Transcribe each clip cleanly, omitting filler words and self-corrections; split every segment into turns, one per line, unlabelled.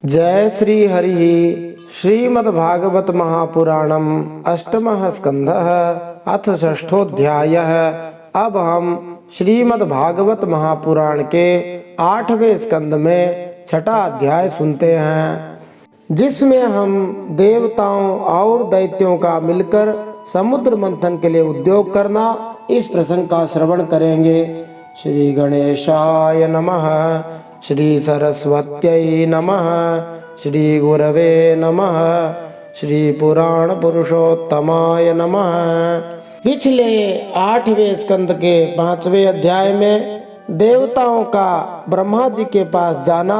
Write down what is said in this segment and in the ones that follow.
जय श्री हरि। श्रीमद्भागवत महापुराणम अष्टमः स्कंधः अथ षष्ठोऽध्यायः। अब हम श्रीमद्भागवत महापुराण के 8वें स्कंद में छठा अध्याय सुनते हैं, जिसमें हम देवताओं और दैत्यों का मिलकर समुद्र मंथन के लिए उद्योग करना, इस प्रसंग का श्रवण करेंगे। श्री गणेशाय नमः। श्री सरस्वत्यै नमः। श्री गुरवे नमः। श्री पुराण पुरुषोत्तमाय नमः। पिछले 8वें स्कंद के 5वें अध्याय में देवताओं का ब्रह्मा जी के पास जाना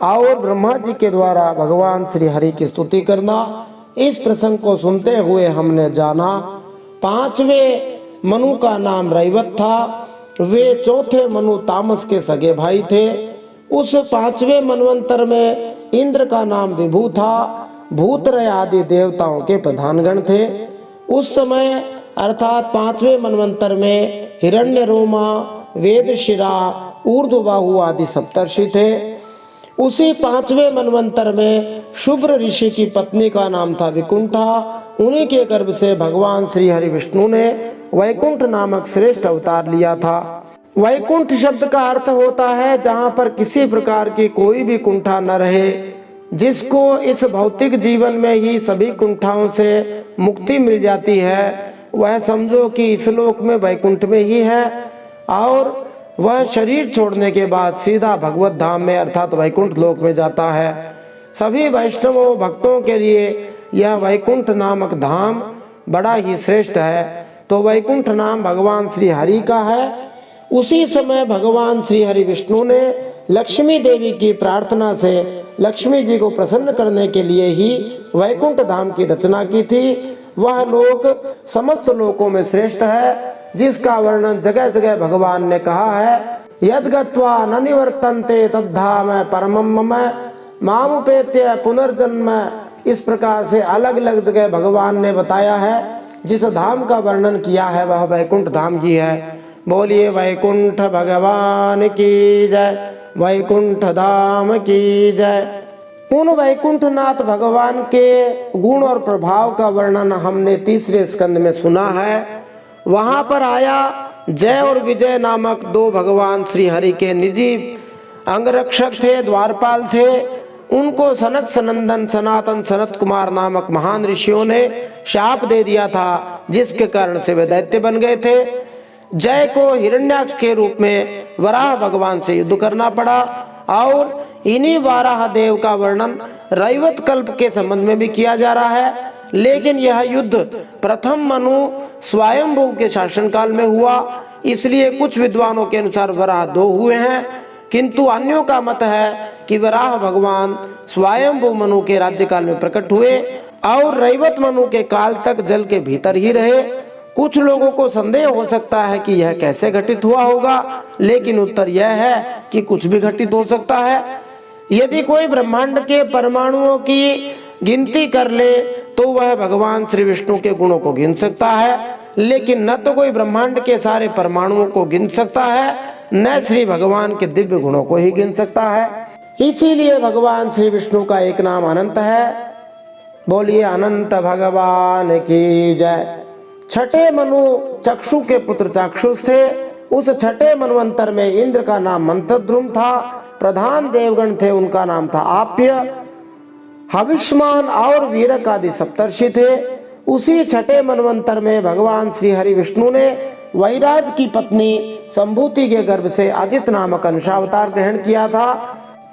और ब्रह्मा जी के द्वारा भगवान श्री हरि की स्तुति करना, इस प्रसंग को सुनते हुए हमने जाना 5वें मनु का नाम रैवत था। वे चौथे मनु तामस के सगे भाई थे। उस 5वें मनवंतर में इंद्र का नाम विभु था। भूतरय आदि देवताओं के प्रधानगण थे। उस समय अर्थात 5वें मनवंतर में हिरण्यरोमा, वेदशिरा, ऊर्ध्वबाहु आदि सप्तर्षि थे। उसी 5वें मनवंतर में शुभ्र ऋषि की पत्नी का नाम था विकुंठा। उन्हीं के गर्भ से भगवान श्री हरि विष्णु ने वैकुंठ नामक श्रेष्ठ अवतार लिया था। वैकुंठ शब्द का अर्थ होता है जहाँ पर किसी प्रकार की कोई भी कुंठा न रहे, जिसको इस भौतिक जीवन में ही सभी कुंठाओं से मुक्ति मिल जाती है। वह समझो कि इस लोक में वैकुंठ में ही है और वह शरीर छोड़ने के बाद सीधा भगवत धाम में अर्थात वैकुंठ लोक में जाता है। सभी वैष्णवों भक्तों के लिए यह वैकुंठ नामक धाम बड़ा ही श्रेष्ठ है। तो वैकुंठ नाम भगवान श्री हरि का है। उसी समय भगवान श्री हरि विष्णु ने लक्ष्मी देवी की प्रार्थना से लक्ष्मी जी को प्रसन्न करने के लिए ही वैकुंठ धाम की रचना की थी। वह लोक समस्त लोकों में श्रेष्ठ है, जिसका वर्णन जगह जगह भगवान ने कहा है। यद गत्वा न निवर्तन्ते तद्धाम परमं मम मामुपेत्य पुनर्जन्म। इस प्रकार से अलग अलग जगह भगवान ने बताया है। जिस धाम का वर्णन किया है वह वैकुंठ धाम ही है। बोलिए वैकुंठ भगवान की जय, वैकुंठ धाम की जय। उन वैकुंठनाथ भगवान के गुण और प्रभाव का वर्णन हमने 3रे स्कंद में सुना है। वहां पर आया जय और विजय नामक 2 भगवान श्री हरि के निजी अंगरक्षक थे, द्वारपाल थे। उनको सनक सनंदन सनातन सनत कुमार नामक महान ऋषियों ने शाप दे दिया था, जिसके कारण से वे दैत्य बन गए थे। जय को हिरण्याक्ष के रूप में वराह भगवान से युद्ध करना पड़ा और इन्हीं वाराह देव का वर्णन रैवत कल्प के संबंध में भी किया जा रहा है। लेकिन यह युद्ध प्रथम मनु स्वयंभू के शासनकाल में हुआ, इसलिए कुछ विद्वानों के अनुसार वराह 2 हुए हैं, किंतु अन्यों का मत है कि वराह भगवान स्वयंभू मनु के राज्यकाल में प्रकट हुए और रैवत मनु के काल तक जल के भीतर ही रहे। कुछ लोगों को संदेह हो सकता है कि यह कैसे घटित हुआ होगा, लेकिन उत्तर यह है कि कुछ भी घटित हो सकता है। यदि कोई ब्रह्मांड के परमाणुओं की गिनती कर ले तो वह भगवान श्री विष्णु के गुणों को गिन सकता है, लेकिन न तो कोई ब्रह्मांड के सारे परमाणुओं को गिन सकता है, न श्री भगवान के दिव्य गुणों को ही गिन सकता है। इसीलिए भगवान श्री विष्णु का एक नाम अनंत है। बोलिए अनंत भगवान की जय। छठे मनु चक्षु के पुत्र चाक्षुष थे। उस छठे मनवंतर में इंद्र का नाम मंत्रद्रुम था। प्रधान देवगण थे, उनका नाम था आप्य, हविष्मान और वीरक आदि सप्तर्षि थे। उसी छठे मनवंतर में भगवान श्री हरि विष्णु ने वैराज की पत्नी संभूति के गर्भ से अजित नामक अंशावतार ग्रहण किया था,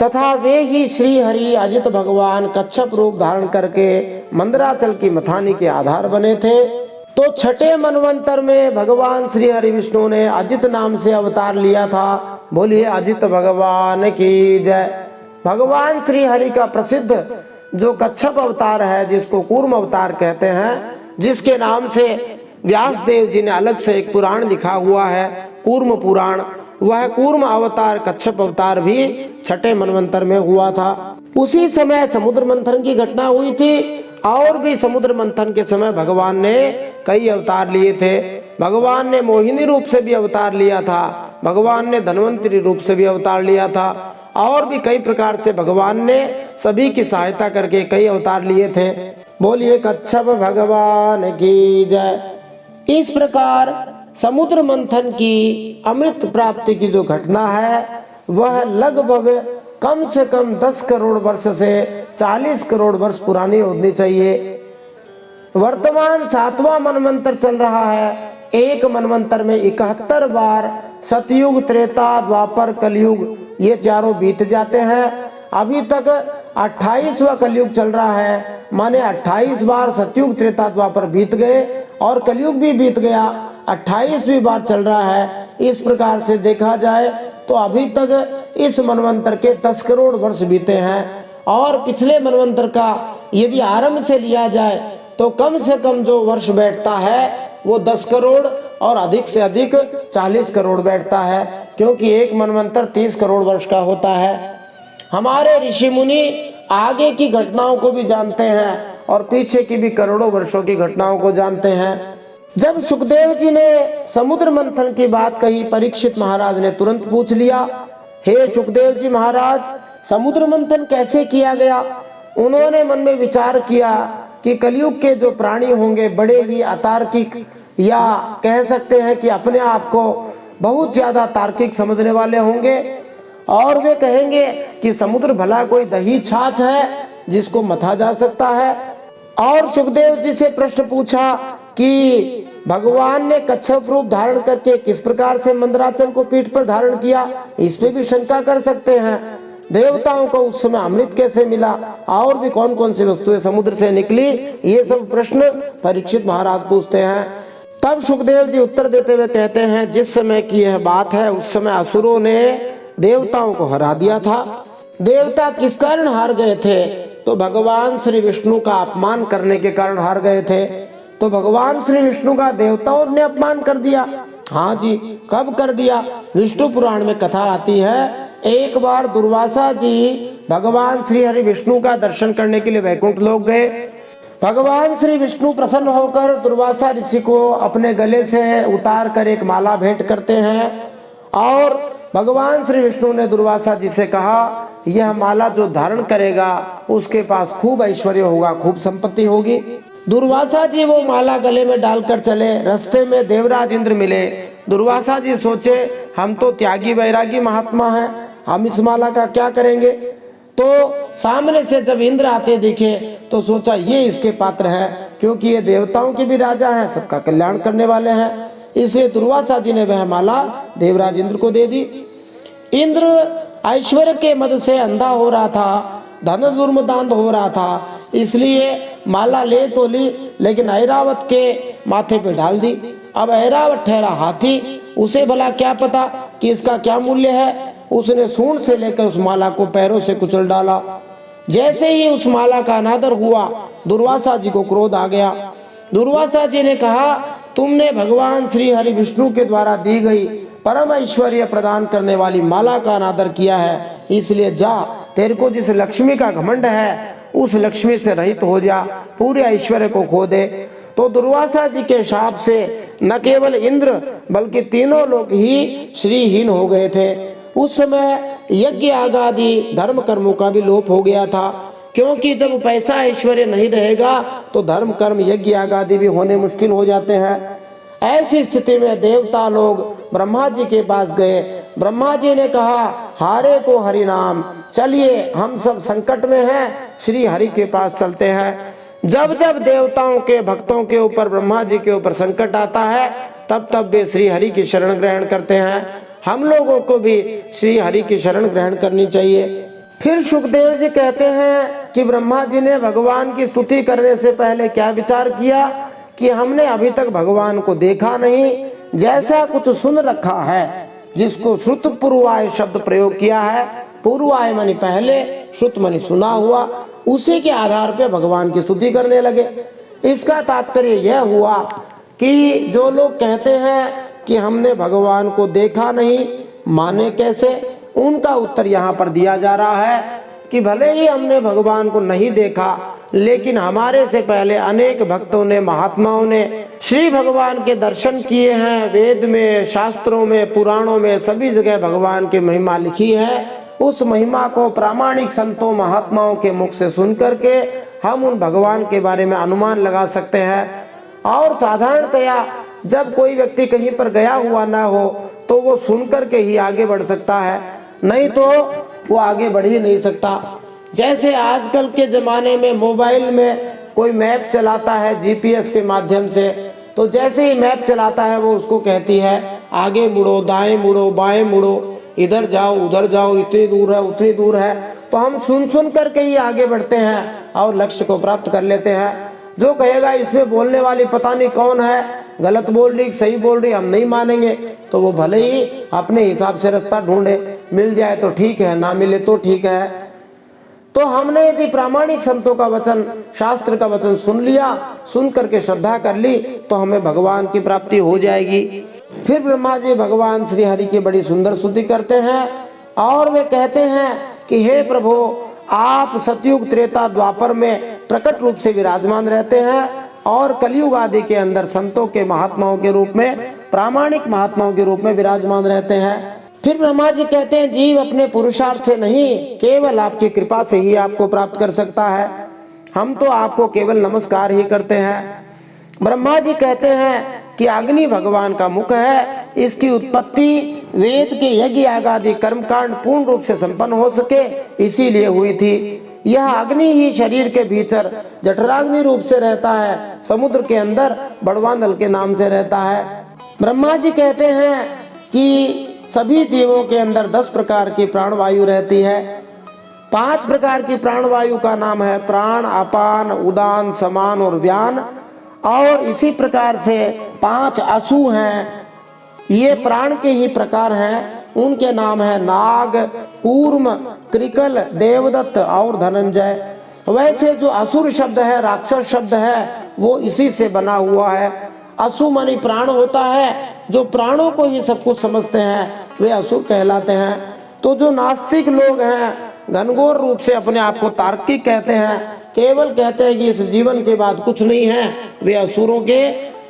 तथा वे ही श्री हरि अजित भगवान कच्छप रूप धारण करके मंदराचल की मथानी के आधार बने थे। तो छठे मनवंतर में भगवान श्री हरि विष्णु ने अजित नाम से अवतार लिया था। बोलिए अजित भगवान की जय। भगवान श्री हरि का प्रसिद्ध जो कच्छप अवतार है, जिसको कूर्म अवतार कहते हैं, जिसके नाम से व्यास देव जी ने अलग से एक पुराण लिखा हुआ है, कूर्म पुराण, वह कूर्म अवतार कच्छप अवतार भी छठे मनवंतर में हुआ था। उसी समय समुद्र मंथन की घटना हुई थी और भी समुद्र मंथन के समय भगवान ने कई अवतार लिए थे। भगवान ने मोहिनी रूप से भी अवतार लिया था, भगवान ने धन्वंतरी रूप से भी अवतार लिया था, और भी कई प्रकार से भगवान ने सभी की सहायता करके कई अवतार लिए थे। बोलिए कच्छप भगवान की जय। इस प्रकार समुद्र मंथन की अमृत प्राप्ति की जो घटना है वह लगभग कम से कम 10 करोड़ वर्ष से 40 करोड़ वर्ष पुरानी होनी चाहिए। वर्तमान 7वां मनवंतर चल रहा है। एक मनवंतर में 71 बार सतयुग, त्रेता, द्वापर, कलयुग ये चारों बीत जाते हैं। अभी तक 28वां कलयुग चल रहा है, माने 28 बार सतयुग, त्रेता, द्वापर बीत गए और कलयुग भी बीत गया, 28वीं बार चल रहा है। इस प्रकार से देखा जाए तो अभी तक इस मनवंतर के 10 करोड़ वर्ष बीते हैं, और पिछले मनवंतर का यदि आरंभ से लिया जाए तो कम से कम जो वर्ष बैठता है वो 10 करोड़ और अधिक से अधिक 40 करोड़ बैठता है, क्योंकि एक मनवंतर 30 करोड़ वर्ष का होता है। हमारे ऋषि मुनि आगे की घटनाओं को भी जानते हैं और पीछे की भी करोड़ों वर्षों की घटनाओं को जानते हैं। जब सुखदेव जी ने समुद्र मंथन की बात कही, परीक्षित महाराज ने तुरंत पूछ लिया, हे सुखदेव जी महाराज, समुद्र मंथन कैसे किया गया? उन्होंने मन में विचार किया कि कलयुग के जो प्राणी होंगे बड़े ही अतार्किक, या कह सकते हैं कि अपने आप को बहुत ज्यादा तार्किक समझने वाले होंगे, और वे कहेंगे कि समुद्र भला कोई दही छाछ है जिसको मथा जा सकता है। और सुखदेव जी से प्रश्न पूछा कि भगवान ने कच्छप रूप धारण करके किस प्रकार से मंदराचल को पीठ पर धारण किया, इस पे भी शंका कर सकते हैं। देवताओं को उस समय अमृत कैसे मिला, और भी कौन कौन सी वस्तुएं समुद्र से निकली, ये सब प्रश्न परीक्षित महाराज पूछते हैं। तब सुखदेव जी उत्तर देते हुए कहते हैं, जिस समय की यह बात है उस समय असुरों ने देवताओं को हरा दिया था। देवता किस कारण हार गए थे? तो भगवान श्री विष्णु का अपमान करने के कारण हार गए थे। तो भगवान श्री विष्णु का देवताओं ने अपमान कर दिया। हाँ जी, कब कर दिया? विष्णु पुराण में कथा आती है, एक बार दुर्वासा जी भगवान श्री हरि विष्णु का दर्शन करने के लिए वैकुंठ लोक गए। भगवान श्री विष्णु प्रसन्न होकर दुर्वासा ऋषि को अपने गले से उतार कर एक माला भेंट करते हैं, और भगवान श्री विष्णु ने दुर्वासा जी से कहा, यह माला जो धारण करेगा उसके पास खूब ऐश्वर्य होगा, खूब संपत्ति होगी। दुर्वासा जी वो माला गले में डालकर चले। रास्ते में देवराज इंद्र मिले। दुर्वासा जी सोचे, हम तो त्यागी वैरागी महात्मा हैं, हम इस माला का क्या करेंगे? तो सामने से जब इंद्र आते दिखे तो सोचा ये इसके पात्र है, क्योंकि ये देवताओं के भी राजा हैं, सबका कल्याण करने वाले हैं। इसलिए दुर्वासा जी ने वह माला देवराज इंद्र को दे दी। इंद्र ऐश्वर्य के मद से अंधा हो रहा था, धन दुर्मदांत हो रहा था, इसलिए माला ले तो ली, लेकिन ऐरावत के माथे पे डाल दी। अब ऐरावत ठहरा हाथी, उसे भला क्या पता कि इसका क्या मूल्य है। उसने सूंड से लेकर उस माला को पैरों से कुचल डाला। जैसे ही उस माला का अनादर हुआ, दुर्वासा जी को क्रोध आ गया। दुर्वासा जी ने कहा, तुमने भगवान श्री हरि विष्णु के द्वारा दी गई परम ऐश्वर्य प्रदान करने वाली माला का अनादर किया है, इसलिए जा, तेरे को जिस लक्ष्मी का घमंड है उस लक्ष्मी से रहित हो जा, पूरे ऐश्वर्य को खो दे। तो दुर्वासा जी के शाप से न केवल इंद्र बल्कि तीनों लोग ही श्रीहीन हो गए थे। उस समय यज्ञ आदि धर्म कर्मों का भी लोप हो गया था, क्योंकि जब पैसा ऐश्वर्य नहीं रहेगा तो धर्म कर्म यज्ञ आदि भी होने मुश्किल हो जाते हैं। ऐसी स्थिति में देवता लोग ब्रह्मा जी के पास गए। ब्रह्मा जी ने कहा, हारे को हरि नाम, चलिए हम सब संकट में हैं, श्री हरि के पास चलते हैं। जब जब देवताओं के भक्तों के ऊपर, ब्रह्मा जी के ऊपर संकट आता है, तब तब वे श्री हरि की शरण ग्रहण करते हैं। हम लोगों को भी श्री हरि की शरण ग्रहण करनी चाहिए। फिर सुखदेव जी कहते हैं कि ब्रह्मा जी ने भगवान की स्तुति करने से पहले क्या विचार किया कि हमने अभी तक भगवान को देखा नहीं, जैसा कुछ सुन रखा है, जिसको श्रुत पूर्वाय शब्द प्रयोग किया है। पूर्वाय मानी पहले, श्रुत मानी सुना हुआ, उसी के आधार पे भगवान की स्तुति करने लगे। इसका तात्पर्य यह हुआ कि जो लोग कहते हैं कि हमने भगवान को देखा नहीं, माने कैसे, उनका उत्तर यहाँ पर दिया जा रहा है कि भले ही हमने भगवान को नहीं देखा, लेकिन हमारे से पहले अनेक भक्तों ने, महात्माओं ने श्री भगवान के दर्शन किए हैं। वेद में, शास्त्रों में, पुराणों में सभी जगह भगवान की महिमा लिखी है। उस महिमा को प्रामाणिक संतों, महात्माओं के मुख से सुन करके हम उन भगवान के बारे में अनुमान लगा सकते हैं। और साधारणतया जब कोई व्यक्ति कहीं पर गया हुआ ना हो तो वो सुन करके ही आगे बढ़ सकता है, नहीं तो वो आगे बढ़ ही नहीं सकता। जैसे आजकल के ज़माने में मोबाइल में कोई मैप चलाता है जीपीएस के माध्यम से, तो जैसे ही मैप चलाता है वो उसको कहती है आगे मुड़ो, दाएं मुड़ो, बाएं मुड़ो, इधर जाओ, उधर जाओ, इतनी दूर है, उतनी दूर है। तो हम सुन करके ही आगे बढ़ते हैं और लक्ष्य को प्राप्त कर लेते हैं। जो कहेगा इसमें बोलने वाली पता नहीं कौन है, गलत बोल रही, सही बोल रही, हम नहीं मानेंगे, तो वो भले ही अपने हिसाब से रास्ता ढूंढे, मिल जाए तो ठीक है, ना मिले तो ठीक है। तो हमने यदि प्रामाणिक संतों का वचन, शास्त्र का वचन सुन लिया, सुन करके श्रद्धा कर ली, तो हमें भगवान की प्राप्ति हो जाएगी। फिर ब्रह्मा जी भगवान श्री हरि की बड़ी सुंदर स्तुति करते हैं और वे कहते हैं कि हे प्रभु, आप सतयुग, त्रेता, द्वापर में प्रकट रूप से विराजमान रहते हैं और कलयुग आदि के अंदर संतों के, महात्माओं के रूप में, प्रामाणिक महात्माओं के रूप में विराजमान रहते हैं। फिर ब्रह्मा जी कहते हैं जीव अपने पुरुषार्थ से नहीं, केवल आपकी कृपा से ही आपको प्राप्त कर सकता है। हम तो आपको केवल नमस्कार ही करते हैं। ब्रह्मा जी कहते हैं कि अग्नि भगवान का मुख है, इसकी उत्पत्ति वेद के यज्ञ, याग आदि कर्मकांड पूर्ण रूप से संपन्न हो सके इसीलिए हुई थी। यह अग्नि ही शरीर के भीतर जठराग्नि रूप से रहता है, समुद्र के अंदर बड़वांदल के नाम से रहता है। ब्रह्मा जी कहते हैं कि सभी जीवों के अंदर 10 प्रकार की प्राणवायु रहती है। 5 प्रकार की प्राणवायु का नाम है प्राण, अपान, उदान, समान और व्यान। और इसी प्रकार से 5 असु हैं, ये प्राण के ही प्रकार हैं। उनके नाम है नाग, कूर्म, कृकल, देवदत्त और धनंजय। वैसे जो असुर शब्द है, राक्षस शब्द है, वो इसी से बना हुआ है। असु मानी प्राण होता है, जो प्राणों को ही सब कुछ समझते हैं वे असुर कहलाते हैं। तो जो नास्तिक लोग हैं, घनघोर रूप से अपने आप को तार्किक कहते हैं, केवल कहते हैं कि इस जीवन के बाद कुछ नहीं है, वे असुरों के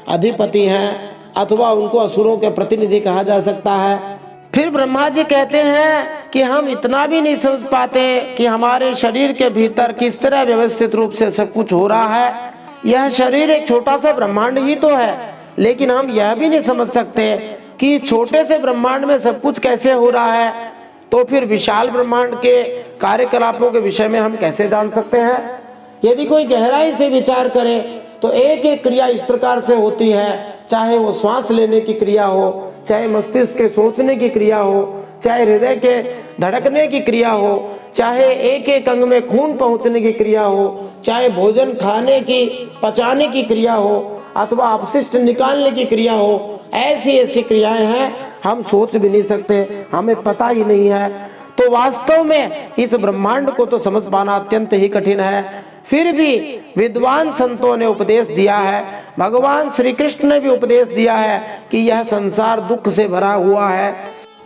अधिपति हैं, अथवा उनको असुरों के प्रतिनिधि कहा जा सकता है। फिर ब्रह्मा जी कहते हैं कि हम इतना भी नहीं समझ पाते कि हमारे शरीर के भीतर किस तरह व्यवस्थित रूप से सब कुछ हो रहा है। यह शरीर एक छोटा सा ब्रह्मांड ही तो है, लेकिन हम यह भी नहीं समझ सकते कि छोटे से ब्रह्मांड में सब कुछ कैसे हो रहा है। तो फिर विशाल ब्रह्मांड के कार्यकलापों के विषय में हम कैसे जान सकते हैं। यदि कोई गहराई से विचार करे तो एक एक क्रिया इस प्रकार से होती है, चाहे वो श्वास लेने की क्रिया हो, चाहे मस्तिष्क के सोचने की क्रिया हो, चाहे हृदय के धड़कने की क्रिया हो, चाहे एक एक अंग में खून पहुंचने की क्रिया हो, चाहे भोजन खाने की, पचाने की क्रिया हो, अथवा अपशिष्ट निकालने की क्रिया हो। ऐसी ऐसी क्रियाएं हैं, हम सोच भी नहीं सकते, हमें पता ही नहीं है। तो वास्तव में इस ब्रह्मांड को तो समझ पाना अत्यंत ही कठिन है। फिर भी विद्वान संतों ने उपदेश दिया है, भगवान श्री कृष्ण ने भी उपदेश दिया है कि यह संसार दुख से भरा हुआ है,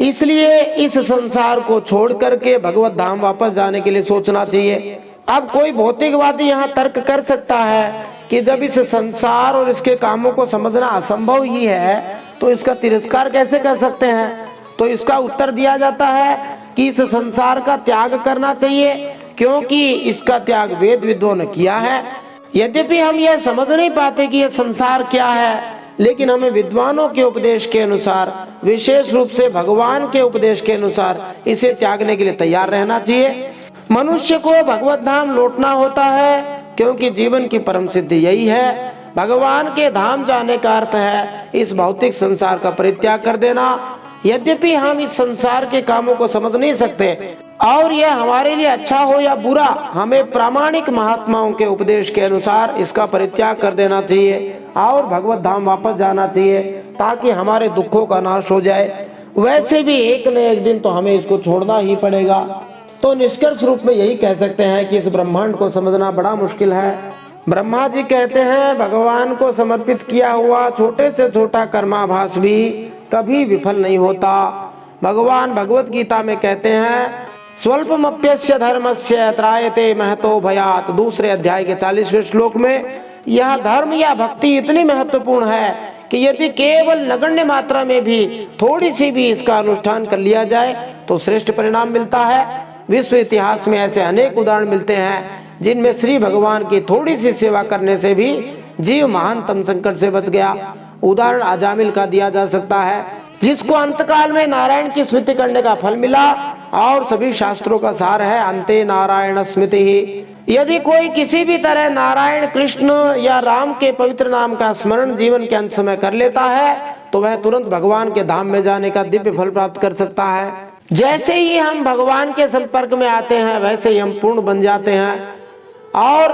इसलिए इस संसार को छोड़ करके भगवत धाम वापस जाने के लिए सोचना चाहिए। अब कोई भौतिकवादी यहाँ तर्क कर सकता है कि जब इस संसार और इसके कामों को समझना असंभव ही है तो इसका तिरस्कार कैसे कर सकते हैं। तो इसका उत्तर दिया जाता है कि इस संसार का त्याग करना चाहिए, क्योंकि इसका त्याग वेद विद्वानों ने किया है। यद्यपि हम यह समझ नहीं पाते कि यह संसार क्या है, लेकिन हमें विद्वानों के उपदेश के अनुसार, विशेष रूप से भगवान के उपदेश के अनुसार इसे त्यागने के लिए तैयार रहना चाहिए। मनुष्य को भगवत धाम लौटना होता है, क्योंकि जीवन की परम सिद्धि यही है। भगवान के धाम जाने का अर्थ है इस भौतिक संसार का परित्याग कर देना। यद्यपि हम इस संसार के कामों को समझ नहीं सकते और यह हमारे लिए अच्छा हो या बुरा, हमें प्रामाणिक महात्माओं के उपदेश के अनुसार इसका परित्याग कर देना चाहिए और भगवत धाम वापस जाना चाहिए, ताकि हमारे दुखों का नाश हो जाए। वैसे भी एक न एक दिन तो हमें इसको छोड़ना ही पड़ेगा। तो निष्कर्ष रूप में यही कह सकते हैं कि इस ब्रह्मांड को समझना बड़ा मुश्किल है। ब्रह्मा जी कहते हैं भगवान को समर्पित किया हुआ छोटे से छोटा कर्माभास भी कभी विफल नहीं होता। भगवान भगवत गीता में कहते हैं स्वल्पमप्यस्य धर्मस्य त्रायते महतो भयात। दूसरे अध्याय के 40वें श्लोक में यह धर्म या भक्ति इतनी महत्वपूर्ण है कि यदि केवल नगण्य मात्रा में भी थोड़ी सी भी इसका अनुष्ठान कर लिया जाए तो श्रेष्ठ परिणाम मिलता है। विश्व इतिहास में ऐसे अनेक उदाहरण मिलते हैं जिनमें श्री भगवान की थोड़ी सी सेवा करने से भी जीव महानतम संकट से बच गया। उदाहरण अजामिल का दिया जा सकता है, जिसको अंतकाल में नारायण की स्मृति करने का फल मिला और सभी शास्त्रों का सार है अंते नारायण स्मृति ही। यदि कोई किसी भी तरह नारायण, कृष्ण या राम के पवित्र नाम का स्मरण जीवन के अंत समय कर लेता है तो वह तुरंत भगवान के धाम में जाने का दिव्य फल प्राप्त कर सकता है। जैसे ही हम भगवान के संपर्क में आते हैं वैसे ही हम पूर्ण बन जाते हैं और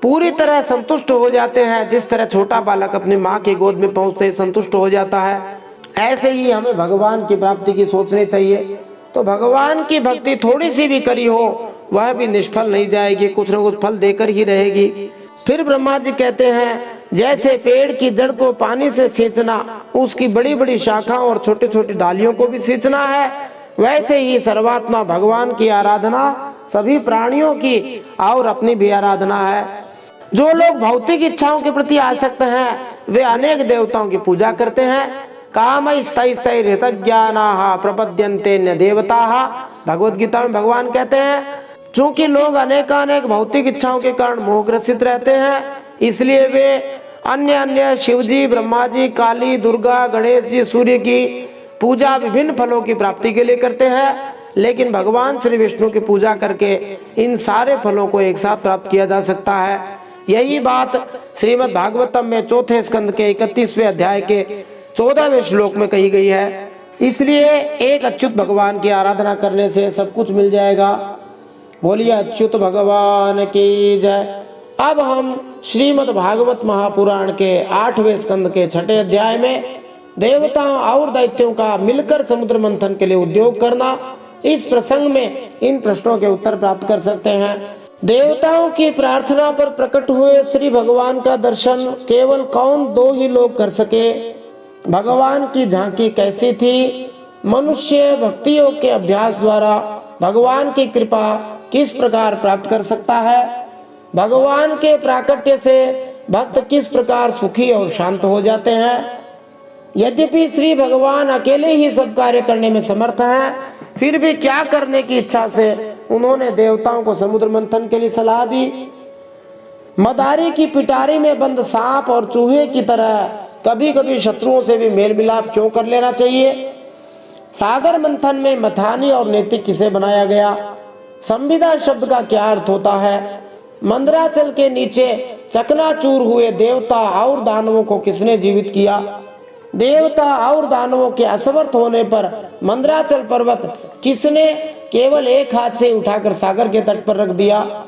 पूरी तरह संतुष्ट हो जाते हैं। जिस तरह छोटा बालक अपनी माँ की गोद में पहुंचते ही संतुष्ट हो जाता है, ऐसे ही हमें भगवान की प्राप्ति की सोचनी चाहिए। तो भगवान की भक्ति थोड़ी सी भी करी हो वह भी निष्फल नहीं जाएगी, कुछ न कुछ फल देकर ही रहेगी। फिर ब्रह्मा जी कहते हैं, जैसे पेड़ की जड़ को पानी से सींचना, उसकी बड़ी बड़ी शाखाओं और छोटी छोटी डालियों को भी सींचना है, वैसे ही सर्वात्मा भगवान की आराधना सभी प्राणियों की और अपनी भी आराधना है। जो लोग भौतिक इच्छाओं के प्रति आसक्त हैं वे अनेक देवताओं की पूजा करते हैं। काम स्तैस्तैर्हृतज्ञानाः प्रपद्यन्ते न्य देवताः, भगवद गीता में भगवान कहते हैं चूंकि लोग अनेकानेक भौतिक इच्छाओं के कारण मोहग्रसित रहते हैं, इसलिए वे अन्य अन्य शिव जी, ब्रह्मा जी, काली, दुर्गा, गणेश जी, सूर्य की पूजा विभिन्न फलों की प्राप्ति के लिए करते हैं। लेकिन भगवान श्री विष्णु की पूजा करके इन सारे फलों को एक साथ प्राप्त किया जा सकता है। यही बात श्रीमद् भागवतम में चौथे स्कंद के 31वें अध्याय के 14वें श्लोक में कही गई है। इसलिए एक अच्युत भगवान की आराधना करने से सब कुछ मिल जाएगा। बोलिए अच्युत भगवान की जय। अब हम श्रीमद् भागवत महापुराण के 8वें स्कंद के 6ठे अध्याय में देवताओं और दैत्यों का मिलकर समुद्र मंथन के लिए उद्योग करना, इस प्रसंग में इन प्रश्नों के उत्तर प्राप्त कर सकते हैं। देवताओं की प्रार्थना पर प्रकट हुए श्री भगवान का दर्शन केवल कौन दो ही लोग कर सके? भगवान की झांकी कैसी थी? मनुष्य भक्ति योग के अभ्यास द्वारा भगवान की कृपा किस प्रकार प्राप्त कर सकता है? भगवान के प्राकट्य से भक्त किस प्रकार सुखी और शांत हो जाते हैं? यद्यपि श्री भगवान अकेले ही सब कार्य करने में समर्थ हैं, फिर भी क्या करने की इच्छा से उन्होंने देवताओं को समुद्र मंथन के लिए सलाह दी? मदारी की पिटारी में बंद सांप और चूहे की तरह कभी कभी शत्रुओं से भी मेल मिलाप क्यों कर लेना चाहिए? सागर मंथन में मथानी और नैतिक किसे बनाया गया? संविदा शब्द का क्या अर्थ होता है? मंदराचल के नीचे चकनाचूर हुए देवता और दानवों को किसने जीवित किया? देवता और दानवों के असमर्थ होने पर मंदराचल पर्वत किसने केवल एक हाथ से उठाकर सागर के तट पर रख दिया?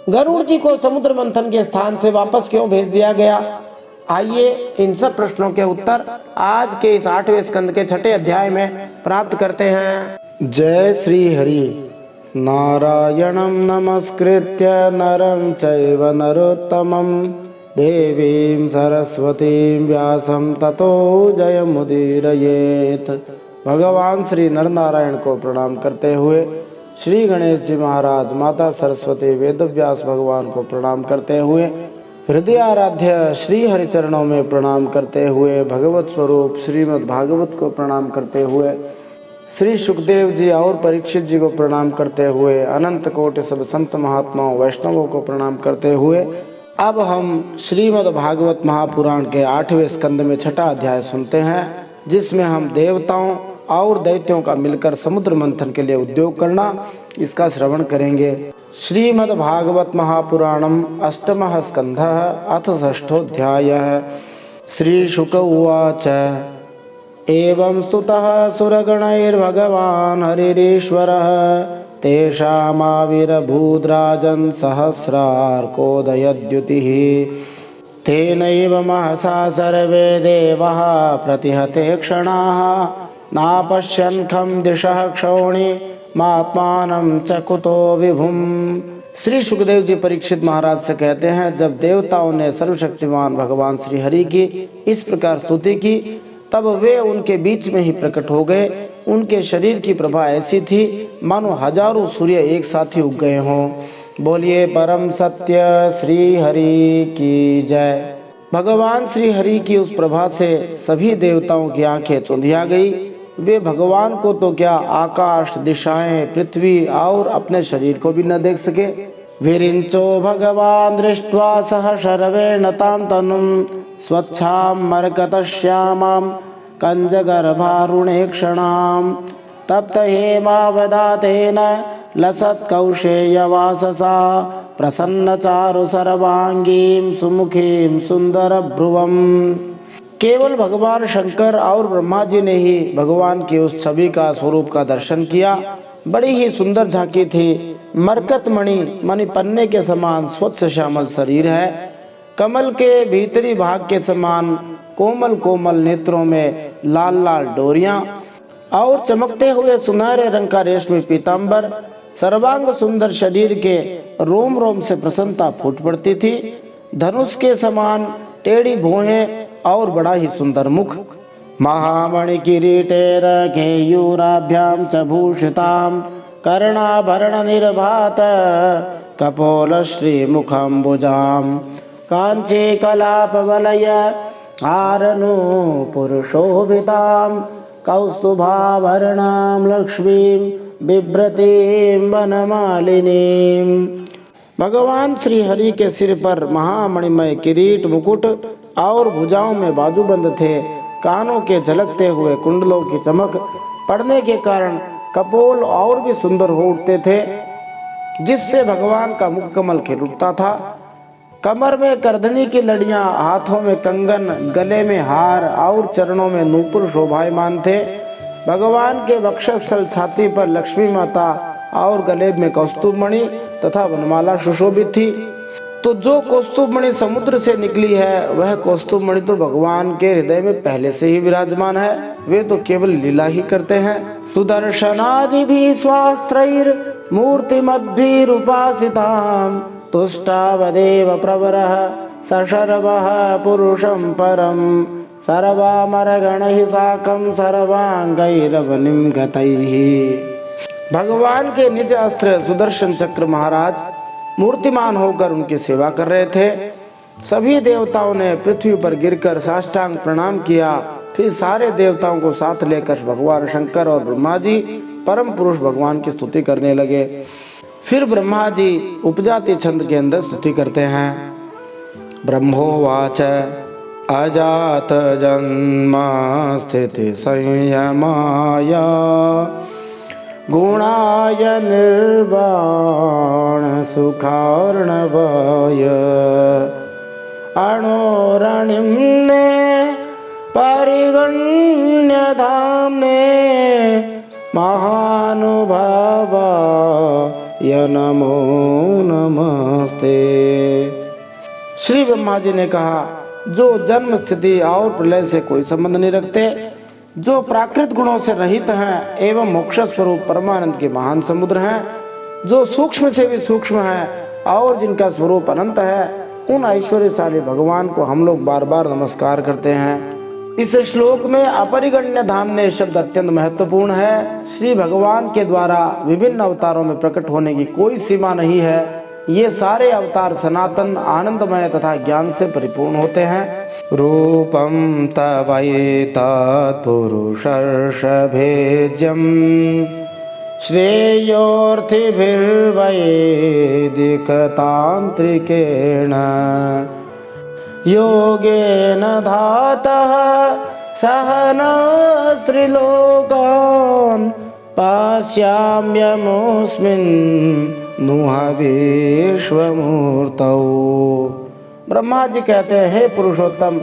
गरुड़ जी को समुद्र मंथन के स्थान से वापस क्यों भेज दिया गया? आइए इन सब प्रश्नों के उत्तर आज के इस 8वें स्कंद के 6ठे अध्याय में प्राप्त करते हैं। जय श्री हरि। नारायणं नमस्कृत्य नरं चैव नरोत्तमं देवीं सरस्वतीं व्यासं ततो जयमुदीरयेत्। भगवान श्री नरनारायण को प्रणाम करते हुए श्री गणेश जी महाराज, माता सरस्वती, वेदव्यास भगवान को प्रणाम करते हुए हृदय आराध्य श्री हरिचरणों में प्रणाम करते हुए भगवत स्वरूप श्रीमद् भागवत को प्रणाम करते हुए श्री सुखदेव जी और परीक्षित जी को प्रणाम करते हुए अनंत कोटि सब संत महात्माओं वैष्णवों को प्रणाम करते हुए अब हम श्रीमद् भागवत महापुराण के 8वें स्कंद में 6ठा अध्याय सुनते हैं, जिसमें हम देवताओं और दैत्यों का मिलकर समुद्र मंथन के लिए उद्योग करना, इसका श्रवण करेंगे। श्रीमद् भागवत महापुराणम अष्टमः स्कंधः अथ षष्ठोऽध्यायः। श्री शुक उवाच एवं स्तुतः सुरगणैर्भगवान् हरिरीश्वरः तेषामाविरभूद्राजन् सहस्रार्कोदयद्युतिः तेनैव महसा सर्वे देवाः प्रतिहते क्षणाः नापश्यन् खं दिशः क्षौणिमात्मानं च कुतो विभुम्। श्री सुखदेव जी परीक्षित महाराज से कहते हैं, जब देवताओं ने सर्वशक्तिमान भगवान श्री हरि की इस प्रकार स्तुति की तब वे उनके बीच में ही प्रकट हो गए उनके शरीर की प्रभा ऐसी थी मानो हजारों सूर्य एक साथ ही उग गए हों। बोलिए परम सत्य श्री हरि की जय। भगवान श्री हरि की उस प्रभा से सभी देवताओं की आंखें चुंधिया गई। वे भगवान को तो क्या, आकाश, दिशाएं, पृथ्वी और अपने शरीर को भी न देख सके। विरिंचो भगवान दृष्ट्वा सह शर्वेण तां तनुं स्वच्छां मरकतश्यामां कंजगर्भारुणेक्षणां तप्त हेमावदातेन लसत्कौशेयवाससा प्रसन्न चारु सर्वांगीं सुमुखीं सुंदर भ्रुवम्। केवल भगवान शंकर और ब्रह्मा जी ने ही भगवान की उस छवि का स्वरूप का दर्शन किया। बड़ी ही सुंदर झांकी थी। मरकत मणि पन्ने के समान स्वच्छ श्यामल शरीर है। कमल के भीतरी भाग के समान कोमल कोमल नेत्रों में लाल लाल डोरियां और चमकते हुए सुनहरे रंग का रेशमी पीतांबर। सर्वांग सुंदर शरीर के रोम रोम से प्रसन्नता फूट पड़ती थी। धनुष के समान टेढ़ी भुहें और बड़ा ही सुंदर मुख। महामणि किरीटेर केयूराभ्याम च भूषिताम कर्णाभरण निर्भात कपोल श्री मुखम्बुजाम कांची कलाप वलय आरनु पुरुषोभिताम कौस्तुभाभरणाम लक्ष्मीं बिभ्रतीं वनमालिनीं। भगवान श्री हरि के सिर पर महामणिमय किरीट, मुकुट और भुजाओं में बाजूबंद थे। कानों के झलकते हुए कुंडलों की चमक पड़ने के कारण कपोल और भी सुंदर हो उठते थे, जिससे भगवान का मुख कमल खिल उठता था। कमर में करधनी की लड़ियां, हाथों में कंगन, गले में हार और चरणों में नूपुर शोभायमान थे। भगवान के वक्षस्थल, छाती पर लक्ष्मी माता और गले में कौस्तुभमणि तथा वनमाला सुशोभित थी। तो जो कौस्तुभमणि समुद्र से निकली है, वह कौस्तुभमणि तो भगवान के हृदय में पहले से ही विराजमान है। वे तो केवल लीला ही करते हैं। सुदर्शनादिभिः स्वास्त्रैर् मूर्तिमद्भिरुपासितां तुष्टावदेव प्रवरः सशर्वः पुरुषं परं सर्वामरगणैः साकं सर्वांगैरवनिं गतैः। भगवान के निज अस्त्र सुदर्शन चक्र महाराज मूर्तिमान होकर उनकी सेवा कर रहे थे। सभी देवताओं ने पृथ्वी पर गिरकर साष्टांग प्रणाम किया। फिर सारे देवताओं को साथ लेकर भगवान शंकर और ब्रह्मा जी परम पुरुष भगवान की स्तुति करने लगे। फिर ब्रह्मा जी उपजाति छंद के अंदर स्तुति करते हैं। ब्रह्मोवाच अजात जन्मा स्थिति संयमाय गुणाय निर्वाण सुखार्णवाय अणोरणिम्ने परिगण्य धाम्ने महानुभावाय नमो नमस्ते। श्री ब्रह्मा जी ने कहा, जो जन्म, स्थिति और प्रलय से कोई संबंध नहीं रखते, जो प्राकृत गुणों से रहित हैं एवं मोक्ष स्वरूप परमानंद के महान समुद्र हैं, जो सूक्ष्म से भी सूक्ष्म हैं और जिनका स्वरूप अनंत है, उन ऐश्वर्यशाली भगवान को हम लोग बार बार नमस्कार करते हैं। इस श्लोक में अपरिगण्य धामने शब्द अत्यंत महत्वपूर्ण है। श्री भगवान के द्वारा विभिन्न अवतारों में प्रकट होने की कोई सीमा नहीं है। ये सारे अवतार सनातन, आनंदमय तथा ज्ञान से परिपूर्ण होते हैं। रूपम तवैतत्पुरुषर्षभेज्यं श्रेयोर्थिभिर्वैदिकतान्त्रिकेण योगेन धातः सहनस्त्रिलोकान् पाश्याम्यमुस्मिन् नुह विश्वमूर्तौ। ब्रह्मा जी कहते हैं, हे पुरुषोत्तम,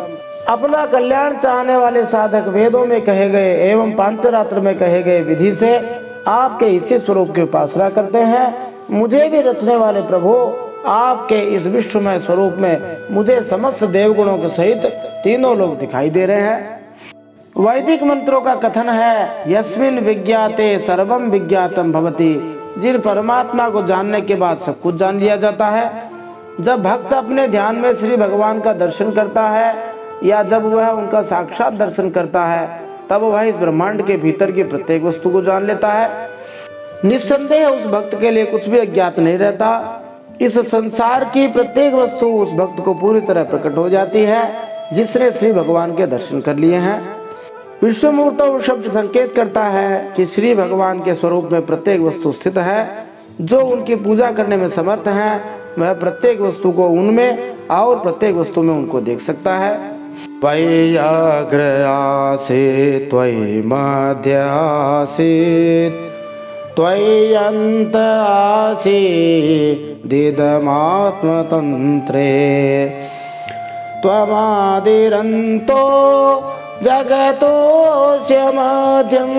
अपना कल्याण चाहने वाले साधक वेदों में कहे गए एवं पांचरात्र में कहे गए विधि से आपके इसी स्वरूप की उपासना करते हैं। मुझे भी रचने वाले प्रभु, आपके इस विश्वमय स्वरूप में मुझे समस्त देवगुणों के सहित तीनों लोग दिखाई दे रहे हैं। वैदिक मंत्रों का कथन है, यस्मिन् विज्ञाते सर्वम विज्ञातम भवति। जिन परमात्मा को जानने के बाद सब कुछ जान लिया जाता है। जब भक्त अपने ध्यान में श्री भगवान का दर्शन करता है या जब वह उनका साक्षात दर्शन करता है, तब वह इस ब्रह्मांड के भीतर की प्रत्येक वस्तु को जान लेता है। निस्संदेह उस भक्त के लिए कुछ भी अज्ञात नहीं रहता। इस संसार की प्रत्येक वस्तु उस भक्त को पूरी तरह प्रकट हो जाती है जिसने श्री भगवान के दर्शन कर लिए हैं। विश्वमूर्तौ शब्द संकेत करता है कि श्री भगवान के स्वरूप में प्रत्येक वस्तु स्थित है। जो उनकी पूजा करने में समर्थ है वह प्रत्येक वस्तु को उनमें और प्रत्येक वस्तु में उनको देख सकता है। त्वयि अग्र आसीत् त्वयि मध्य आसीत् त्वयि अन्त आसीत् इदमात्मतन्त्रे त्वमादिरन्तो जगतोऽस्य मध्यं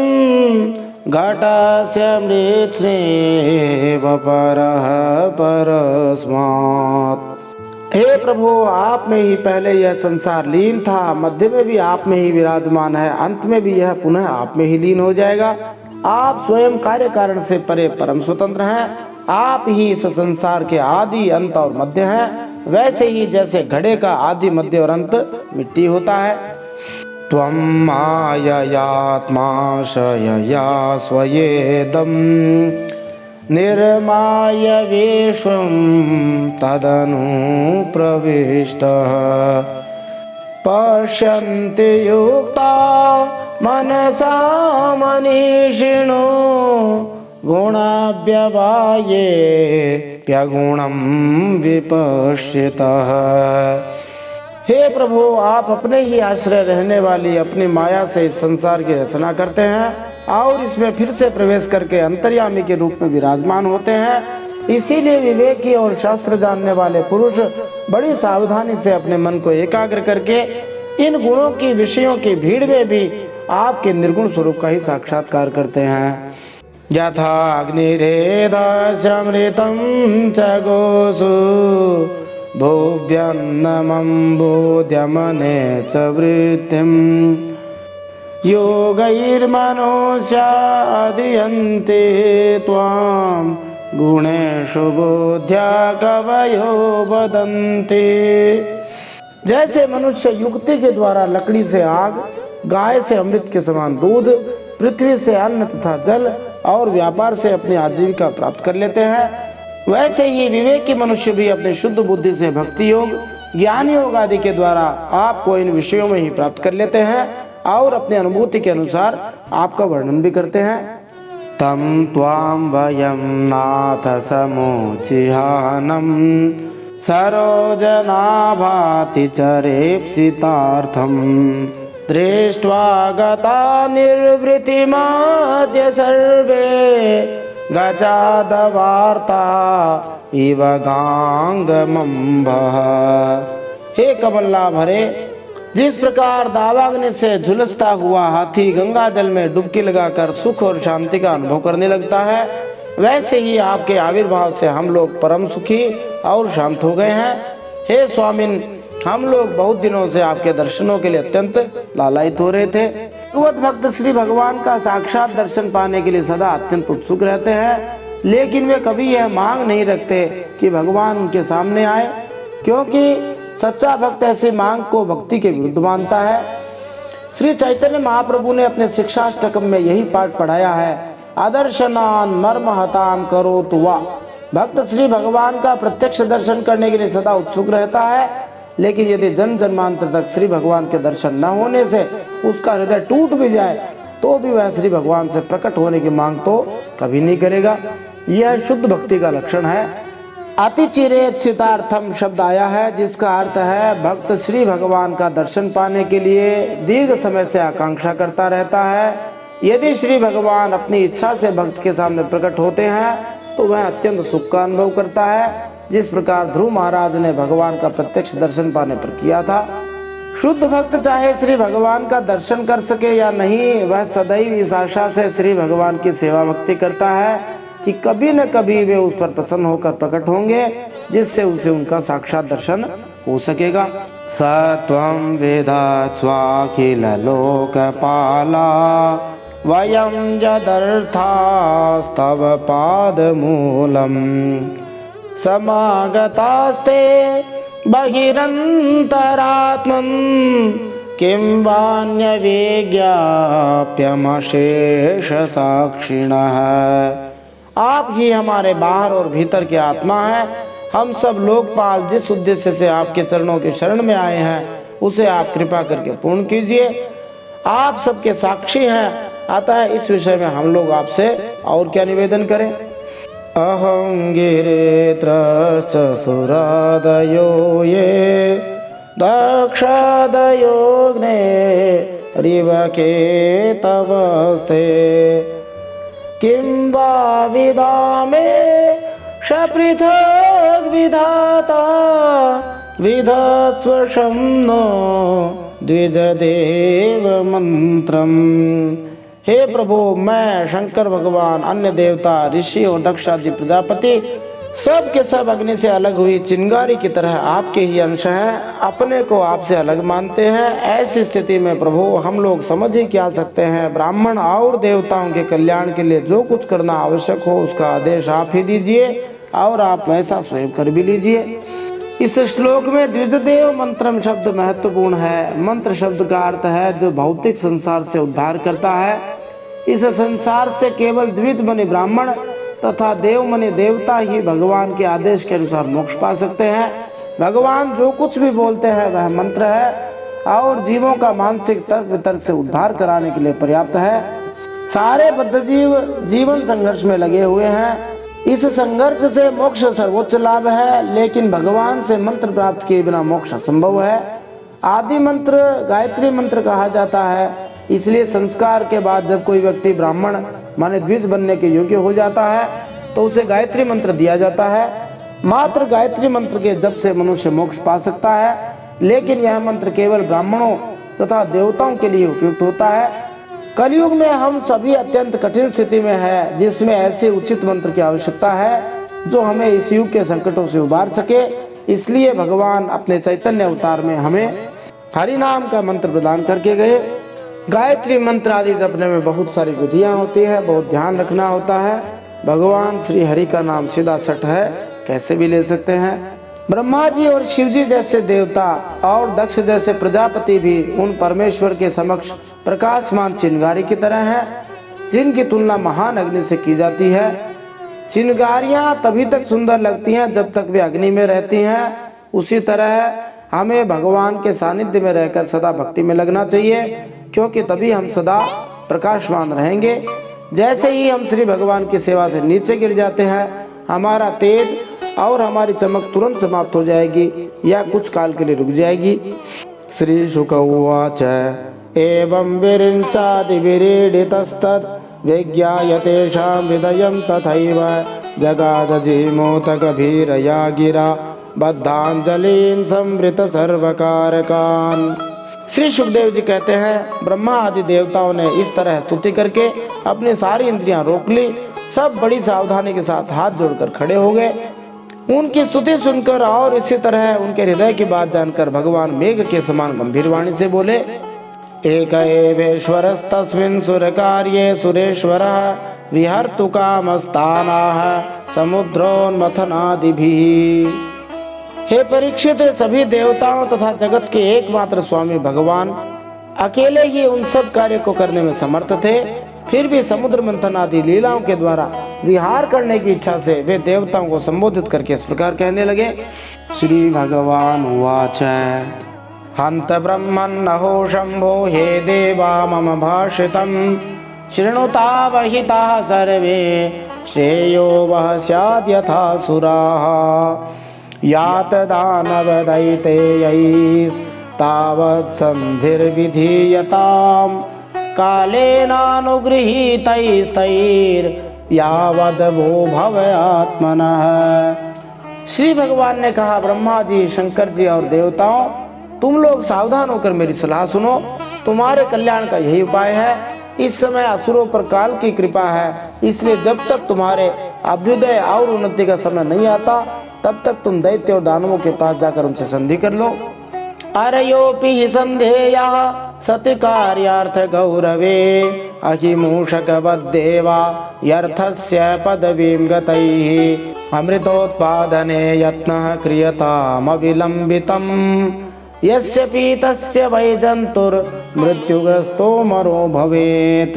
घटस्य मृत्स्नेव परः परस्मात्। हे प्रभु, आप में ही पहले यह संसार लीन था, मध्य में भी आप में ही विराजमान है, अंत में भी यह पुनः आप में ही लीन हो जाएगा। आप स्वयं कार्य कारण से परे परम स्वतंत्र हैं। आप ही इस संसार के आदि अंत और मध्य हैं। वैसे ही जैसे घड़े का आदि मध्य और अंत मिट्टी होता है। त्वं माययात्मा शयया स्वयेदं निर्माय विश्वं तदनु प्रविष्टः पश्यन्ति युक्ता मनसा मनीषिणो गुणाव्यवायेऽप्यगुणं विपश्यतः। हे प्रभु, आप अपने ही आश्रय रहने वाली अपनी माया से इस संसार की रचना करते हैं और इसमें फिर से प्रवेश करके अंतर्यामी के रूप में विराजमान होते हैं। इसीलिए विवेकी और शास्त्र जानने वाले पुरुष बड़ी सावधानी से अपने मन को एकाग्र करके इन गुणों की विषयों की भीड़ में भी आपके निर्गुण स्वरूप का ही साक्षात्कार करते हैं। यथा अग्निरेधामृतं च गोषु भुव्यन्नमम्बोद्यमने च वृत्तिं योगैर्मनुष्याधियन्ते त्वां गुणेषु बुद्ध्या कवयो वदन्ति। जैसे मनुष्य युक्ति के द्वारा लकड़ी से आग, गाय से अमृत के समान दूध, पृथ्वी से अन्न तथा जल और व्यापार से अपनी आजीविका प्राप्त कर लेते हैं, वैसे ही विवेकी मनुष्य भी अपने शुद्ध बुद्धि से भक्ति योग, ज्ञान योग आदि के द्वारा आपको इन विषयों में ही प्राप्त कर लेते हैं और अपने अनुभूति के अनुसार आपका वर्णन भी करते हैं। तम त्वां वयं नाथ समोचिहानं सरोजनाभाति चरेप्सितार्थं दृष्ट्वा गता निर्वृतिमाद्य सर्वे गजादवार्ता इव गांगमंबः। हे कमलनाभ हरे, जिस प्रकार दावाग्नि से झुलसता हुआ हाथी गंगा जल में डुबकी लगाकर सुख और शांति का अनुभव करने लगता है, वैसे ही आपके आविर्भाव से हम लोग परम सुखी और शांत हो गए हैं। हे स्वामिन, हम लोग बहुत दिनों से आपके दर्शनों के लिए अत्यंत लालायित हो रहे थे। भगवत भक्त श्री भगवान का साक्षात दर्शन पाने के लिए सदा अत्यंत उत्सुक रहते हैं, लेकिन वे कभी यह मांग नहीं रखते कि भगवान उनके सामने आए, क्योंकि सच्चा भक्त ऐसी मांग को भक्ति के विरुद्ध मानता है। श्री चैतन्य महाप्रभु ने अपने शिक्षाष्टकम में यही पाठ पढ़ाया है, अदर्शनान मर्महताम करोतु वा। भक्त श्री भगवान का प्रत्यक्ष दर्शन करने के लिए सदा उत्सुक रहता है, लेकिन यदि जन्म जन्मांतर तक श्री भगवान के दर्शन न होने से उसका हृदय टूट भी जाए तो भी वह श्री भगवान से प्रकट होने की मांग तो कभी नहीं करेगा। यह शुद्ध भक्ति का लक्षण है। अतिचिरेप्सितार्थम शब्द आया है, जिसका अर्थ है भक्त श्री भगवान का दर्शन पाने के लिए दीर्घ समय से आकांक्षा करता रहता है। यदि श्री भगवान अपनी इच्छा से भक्त के सामने प्रकट होते हैं तो वह अत्यंत सुख का अनुभव करता है, जिस प्रकार ध्रुव महाराज ने भगवान का प्रत्यक्ष दर्शन पाने पर किया था। शुद्ध भक्त चाहे श्री भगवान का दर्शन कर सके या नहीं, वह सदैव इस आशा से श्री भगवान की सेवा भक्ति करता है कि कभी न कभी वे उस पर प्रसन्न होकर प्रकट होंगे, जिससे उसे उनका साक्षात दर्शन हो सकेगा। सत्वं वेदास्वाखिल लोकपाला वयं यदर्थास्तव पादमूलम् समागतास्ते बहिरन्तरात्मन् किं वान्यवेज्ञाप्यमशेष साक्षिणः। आप ही हमारे बाहर और भीतर के आत्मा हैं। हम सब लोकपाल जिस उद्देश्य से आपके चरणों के शरण में आए हैं उसे आप कृपा करके पूर्ण कीजिए। आप सबके साक्षी हैं, अतः इस विषय में हम लोग आपसे और क्या निवेदन करें। अहं गिरित्रश्च सुरादयो ये दक्षादयोग्ने रिवके तवस्ते किं वा विदामे पृथक् विधाता विधत्स्वशं नो द्विजदेव मंत्रम। हे प्रभु, मैं शंकर भगवान, अन्य देवता, ऋषि और दक्षादि प्रजापति सब के सब अग्नि से अलग हुई चिंगारी की तरह आपके ही अंश हैं, अपने को आपसे अलग मानते हैं। ऐसी स्थिति में प्रभु हम लोग समझ ही क्या सकते हैं। ब्राह्मण और देवताओं के कल्याण के लिए जो कुछ करना आवश्यक हो उसका आदेश आप ही दीजिए और आप वैसा स्वयं कर भी लीजिए। इस श्लोक में द्विजदेव मंत्रम शब्द महत्वपूर्ण है। मंत्र शब्द का अर्थ है जो भौतिक संसार से उद्धार करता है। इस संसार से केवल द्विज मनि ब्राह्मण तथा देव मनि देवता ही भगवान के आदेश के अनुसार मोक्ष पा सकते हैं। भगवान जो कुछ भी बोलते हैं वह मंत्र है और जीवों का मानसिक तर्क वितर्क से उद्धार कराने के लिए पर्याप्त है। सारे बद्ध जीव जीवन संघर्ष में लगे हुए हैं। इस संघर्ष से मोक्ष सर्वोच्च लाभ है, लेकिन भगवान से मंत्र प्राप्त किए बिना मोक्ष असंभव है। आदि मंत्र गायत्री मंत्र कहा जाता है। इसलिए संस्कार के बाद जब कोई व्यक्ति ब्राह्मण माने द्विज बनने के योग्य हो जाता है तो उसे गायत्री मंत्र दिया जाता है। मात्र गायत्री मंत्र के जप से मनुष्य मोक्ष पा सकता है, लेकिन यह मंत्र केवल ब्राह्मणों तथा देवताओं के लिए उपयुक्त होता है। कलयुग में हम सभी अत्यंत कठिन स्थिति में है, जिसमें ऐसे उचित मंत्र की आवश्यकता है जो हमें इस युग के संकटों से उबार सके। इसलिए भगवान अपने चैतन्य अवतार में हमें हरि नाम का मंत्र प्रदान करके गए। गायत्री मंत्र आदि जपने में बहुत सारी विधियां होती है, बहुत ध्यान रखना होता है। भगवान श्री हरि का नाम सीधा सट है, कैसे भी ले सकते हैं। ब्रह्मा जी और शिव जी जैसे देवता और दक्ष जैसे प्रजापति भी उन परमेश्वर के समक्ष प्रकाशमान चिंगारी की तरह हैं, जिनकी तुलना महान अग्नि से की जाती है। चिंगारियां तभी तक सुंदर लगती हैं जब तक वे अग्नि में रहती हैं। उसी तरह हमें भगवान के सानिध्य में रहकर सदा भक्ति में लगना चाहिए, क्योंकि तभी हम सदा प्रकाशमान रहेंगे। जैसे ही हम श्री भगवान की सेवा से नीचे गिर जाते हैं, हमारा तेज और हमारी चमक तुरंत समाप्त हो जाएगी या कुछ काल के लिए रुक जाएगी। श्री शुक उवाच एवं विरिंचादि विरीडितस्तत् विज्ञायतेषां हृदयं तथैव जगादजीमोतकभीरया गिरा बद्धांजलिं संवृत सर्वकारकान्। श्री सुखदेव जी कहते हैं, ब्रह्मा आदि देवताओं ने इस तरह स्तुति करके अपनी सारी इंद्रियां रोक ली। सब बड़ी सावधानी के साथ हाथ जोड़कर खड़े हो गए। उनकी स्तुति सुनकर और इसी तरह उनके हृदय की बात जानकर भगवान मेघ के समान गंभीर वाणी से बोले, एक एवेश्वरस्तस्मिन् सुरकार्ये सुरेश्वरः विहर्तु कामस्तानाः समुद्रोन्मथनादिभिः। हे परीक्षित, सभी देवताओं तथा जगत के एकमात्र स्वामी भगवान अकेले ही उन सब कार्य को करने में समर्थ थे। फिर भी समुद्र मंथन आदि लीलाओं के द्वारा विहार करने की इच्छा से वे देवताओं को संबोधित करके इस प्रकार कहने लगे। श्री भगवान उवाच हंत ब्रह्मन्नहो शंभो हे देवा मम भाषितं शृणुतावहिताः सर्वे श्रेयो वह स्याद् यथा सुराः यात दानव दैतेयैस्तावत् संधिर्विधीयताम् कालेनानुगृहीतैस्तैर्यावद् वो भव आत्मनः। श्री भगवान ने कहा, ब्रह्मा जी, शंकर जी और देवताओं, तुम लोग सावधान होकर मेरी सलाह सुनो। तुम्हारे कल्याण का यही उपाय है। इस समय असुरों पर काल की कृपा है, इसलिए जब तक तुम्हारे अभ्युदय और उन्नति का समय नहीं आता तब तक तुम दैत्य और दानवों के पास जाकर उनसे संधि कर लो। अरयोपि हि संधेयः सति कार्यार्थ गौरवे अहिमूषकवद्देवा यर्थस्य पदवीं गतैः अमृतोत्पादने यत्नः क्रियतामविलम्बितम् यस्य पीतस्य वै जंतुर मृत्युग्रस्तो मरो भवेत।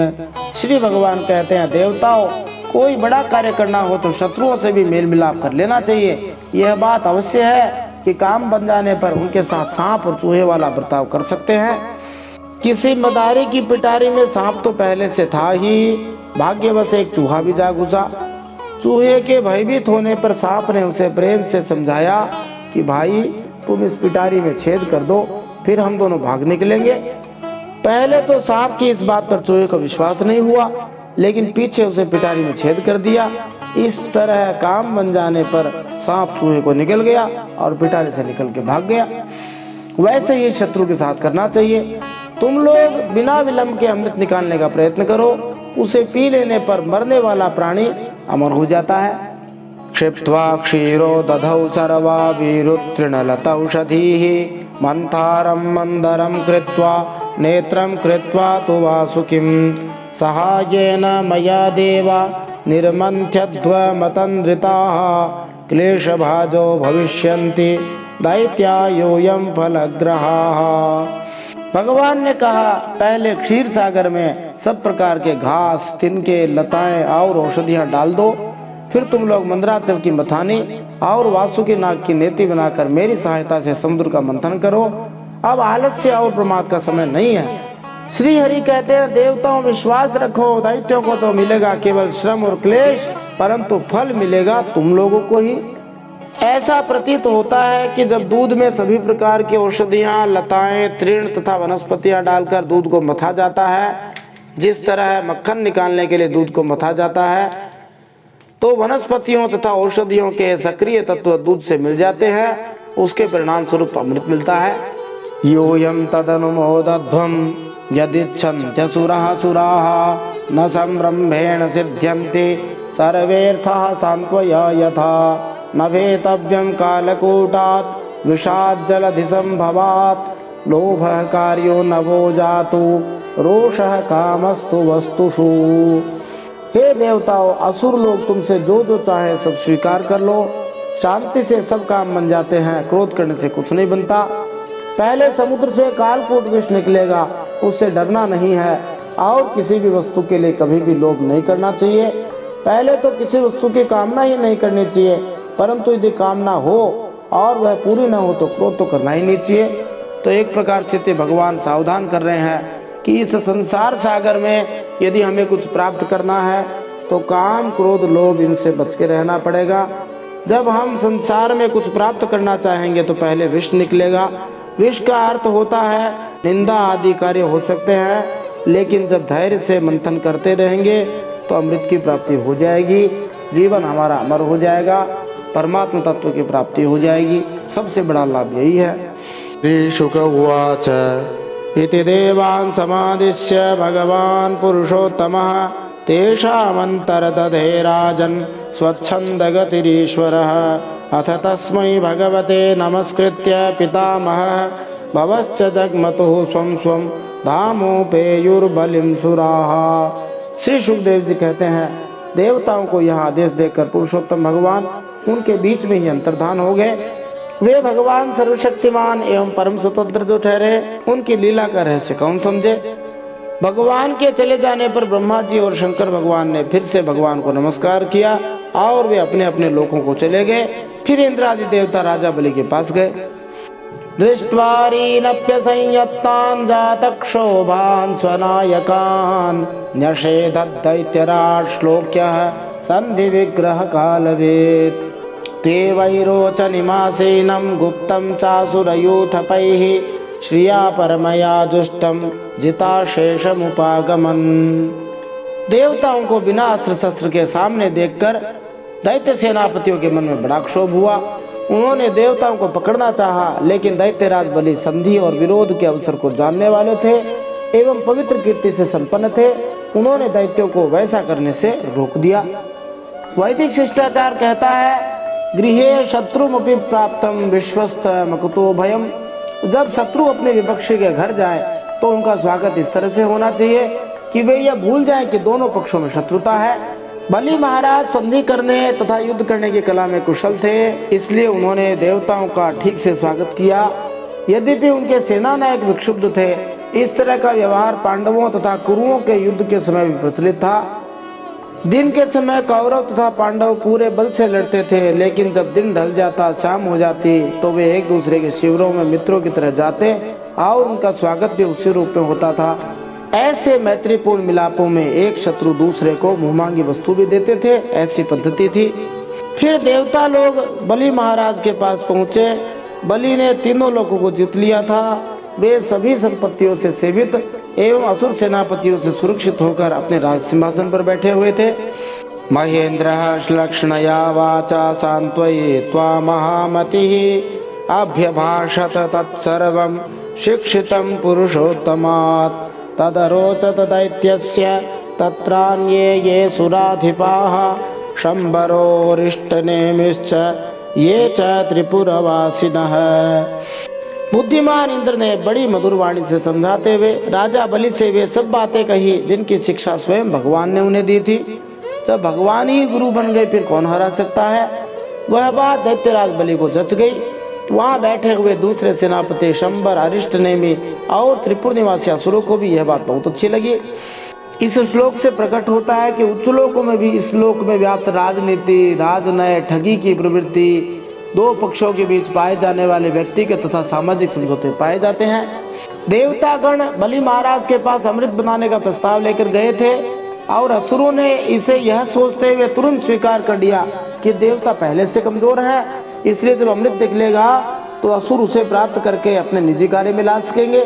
श्री भगवान कहते हैं, देवताओं, कोई बड़ा कार्य करना हो तो शत्रुओं से भी मेल मिलाप कर लेना चाहिए। यह बात अवश्य है कि काम बन जाने पर उनके साथ सांप और चूहे वाला बर्ताव कर सकते हैं। किसी मदारी की पिटारी में सांप तो पहले से था ही, भाग्यवश एक चूहा भी जा घुसा। चूहे के भयभीत होने पर सांप ने उसे प्रेम से समझाया कि भाई तुम इस पिटारी में छेद कर दो, फिर हम दोनों भाग निकलेंगे। पहले तो सांप की इस बात पर चूहे को विश्वास नहीं हुआ, लेकिन पीछे उसे पिटारी में छेद कर दिया। इस तरह काम बन जाने पर सांप चूहे को निकल गया और पिटारी से निकल के भाग गया। वैसे ही शत्रु के साथ करना चाहिए। तुम लोग बिना विलंब के अमृत निकालने का प्रयत्न करो, उसे पी लेने पर मरने वाला प्राणी अमर हो जाता है। क्षिप्त्वा क्षीरो दधौ सर्वा वीरुतृणलतौषधीः मंथारं मंदरं कृत्वा नेत्रं कृत्वा तु वासुकिं सहायेन मया देवा निर्मन्थ्यध्वमतन्द्रिताः क्लेशभाजो भविष्यन्ति दैत्या यूयं फलग्रहाः। भगवान ने कहा, पहले क्षीर सागर में सब प्रकार के घास, तिनके, लताएं और औषधियां डाल दो। फिर तुम लोग मंदराचल की मथानी और वासुकी नाग की नेति बनाकर मेरी सहायता से समुद्र का मंथन करो। अब आलस्य और प्रमाद का समय नहीं है। श्री हरि कहते हैं, देवताओं विश्वास रखो, दैत्यों को तो मिलेगा केवल श्रम और क्लेश, परंतु फल मिलेगा तुम लोगों को ही। ऐसा प्रतीत होता है कि जब दूध में सभी प्रकार की औषधियां, लताएं, तृण तथा वनस्पतियां डालकर दूध को मथा जाता है, जिस तरह मक्खन निकालने के लिए दूध को मथा जाता है, तो वनस्पतियों तथा औषधियों के सक्रिय तत्व दूध से मिल जाते हैं। उसके परिणाम स्वरूप अमृत मिलता है। योयम तदनुमोदध्वम यदिच्छन्त्यसुरः सुराः न संरम्भेण सिद्ध्यन्ति सर्वेऽर्थाः सान्त्वया यथा न भेतव्यं कालकूटात् विषाज्जलधिसंभवात् लोभः कार्यो नवो जातु रोषः कामस्तु वस्तुषु। हे देवताओं, असुर लोग तुमसे जो जो चाहे सब स्वीकार कर लो। शांति से सब काम बन जाते हैं, क्रोध करने से कुछ नहीं बनता। पहले समुद्र से कालकूट विष निकलेगा, उससे डरना नहीं है। और किसी भी वस्तु के लिए कभी भी लोभ नहीं करना चाहिए। पहले तो किसी वस्तु की कामना ही नहीं करनी चाहिए, परंतु यदि कामना हो और वह पूरी न हो तो क्रोध तो करना ही नहीं चाहिए। तो एक प्रकार से भगवान सावधान कर रहे हैं कि इस संसार सागर में यदि हमें कुछ प्राप्त करना है तो काम, क्रोध, लोभ इनसे बच के रहना पड़ेगा। जब हम संसार में कुछ प्राप्त करना चाहेंगे तो पहले विष निकलेगा। विष का अर्थ होता है निंदा आदि कार्य हो सकते हैं, लेकिन जब धैर्य से मंथन करते रहेंगे तो अमृत की प्राप्ति हो जाएगी, जीवन हमारा अमर हो जाएगा, परमात्मा तत्व की प्राप्ति हो जाएगी। सबसे बड़ा लाभ यही है। श्री शुक उवाच इति देवान् समादिश्य भगवान् पुरुषोत्तमः तेषामन्तरतधे राजन् स्वच्छन्दगतिरीश्वरः अथ तस्मै भगवते नमस्कृत्य पितामहः भवश्च जग्मतुः स्वं स्वं धामोपेयुर्बलिं सुराः। श्री सुखदेव जी कहते हैं, देवताओं को यह आदेश देकर पुरुषोत्तम भगवान उनके बीच में ही अंतर्धान हो गए। वे भगवान सर्वशक्तिमान एवं परम स्वतंत्र जो ठहरे, उनकी लीला का रहस्य कौन समझे। भगवान के चले जाने पर ब्रह्मा जी और शंकर भगवान ने फिर से भगवान को नमस्कार किया और वे अपने अपने लोकों को चले गए। फिर इंद्र आदि देवता राजा बलि के पास गए। दृष्ट्वारीनप्य संयत्तान् जातक्षोभान् स्वनायकान् न्यषेधद्दैत्यराट् श्लोक्यः सन्धि विग्रह कालवेत् ते वैरोचनिमासेनं गुप्तं चासुरयूथपैः श्रिया परमया जुष्टं जिताशेषमुपागमन्। देवताओं को बिना अस्त्र शस्त्र के सामने देखकर दैत्य सेनापतियों के मन में बड़ा क्षोभ हुआ। उन्होंने देवताओं को पकड़ना चाहा, लेकिन दैत्यराज बलि संधि और विरोध के अवसर को जानने वाले थे एवं पवित्र कीर्ति से संपन्न थे। उन्होंने दैत्यों को वैसा करने से रोक दिया। वैदिक शिष्टाचार कहता है, गृहे शत्रुमपि प्राप्तम विश्वस्त मकुतो भयम। जब शत्रु अपने विपक्षी के घर जाए तो उनका स्वागत इस तरह से होना चाहिए कि वे यह भूल जाएं कि दोनों पक्षों में शत्रुता है। बलि महाराज संधि करने तथा युद्ध करने की कला में कुशल थे, इसलिए उन्होंने देवताओं का ठीक से स्वागत किया। यद्यपि उनके सेना नायक विक्षुब्ध थे। इस तरह का व्यवहार पांडवों तथा कुरुओं के युद्ध के समय भी प्रचलित था। दिन के समय कौरव तथा पांडव पूरे बल से लड़ते थे, लेकिन जब दिन ढल जाता, शाम हो जाती, तो वे एक दूसरे के शिविरों में मित्रों की तरह जाते और उनका स्वागत भी उसी रूप में होता था। ऐसे मैत्रीपूर्ण मिलापों में एक शत्रु दूसरे को मुंहमांगी वस्तु भी देते थे, ऐसी पद्धति थी। फिर देवता लोग बलि महाराज के पास पहुंचे। बलि ने तीनों लोगों को जीत लिया था। वे सभी संपत्तियों से सेवित एवं असुर सेनापतियों से सुरक्षित होकर अपने राज सिंहासन पर बैठे हुए थे। महेंद्र श्लक्ष्णया वाचा सांत्वयित्वा महामतिः अभ्यभाषत तत्सर्वं शिक्षितं पुरुषोत्तमात् तदरोचत दैत्यस्य तत्रान्ये ये सुराधिपाः शंबरोरिष्टनेमिश्च ये च त्रिपुरवासिनः। बुद्धिमान इंद्र ने बड़ी मधुर वाणी से समझाते हुए राजा बलि से वे सब बातें कही जिनकी शिक्षा स्वयं भगवान ने उन्हें दी थी। जब भगवान ही गुरु बन गए फिर कौन हरा सकता है। वह बात दैत्यराज बलि को जच गई। वहां बैठे हुए दूसरे सेनापति शंबर, अरिष्टनेमि और त्रिपुर निवासी असुरों को भी यह बात बहुत अच्छी लगी। इस श्लोक से प्रकट होता है कि उच्च लोकों में भी इस लोक में व्याप्त राजनीति, राजनय, ठगी की प्रवृत्ति, दो पक्षों के बीच पाए जाने वाले व्यक्तिगत तथा सामाजिक समझौते पाए जाते हैं। देवतागण बलि महाराज के पास अमृत बनाने का प्रस्ताव लेकर गए थे और असुरों ने इसे यह सोचते हुए तुरंत स्वीकार कर लिया कि देवता पहले से कमजोर है, इसलिए जब अमृत निकलेगा तो असुर उसे प्राप्त करके अपने निजी कार्य में ला सकेंगे।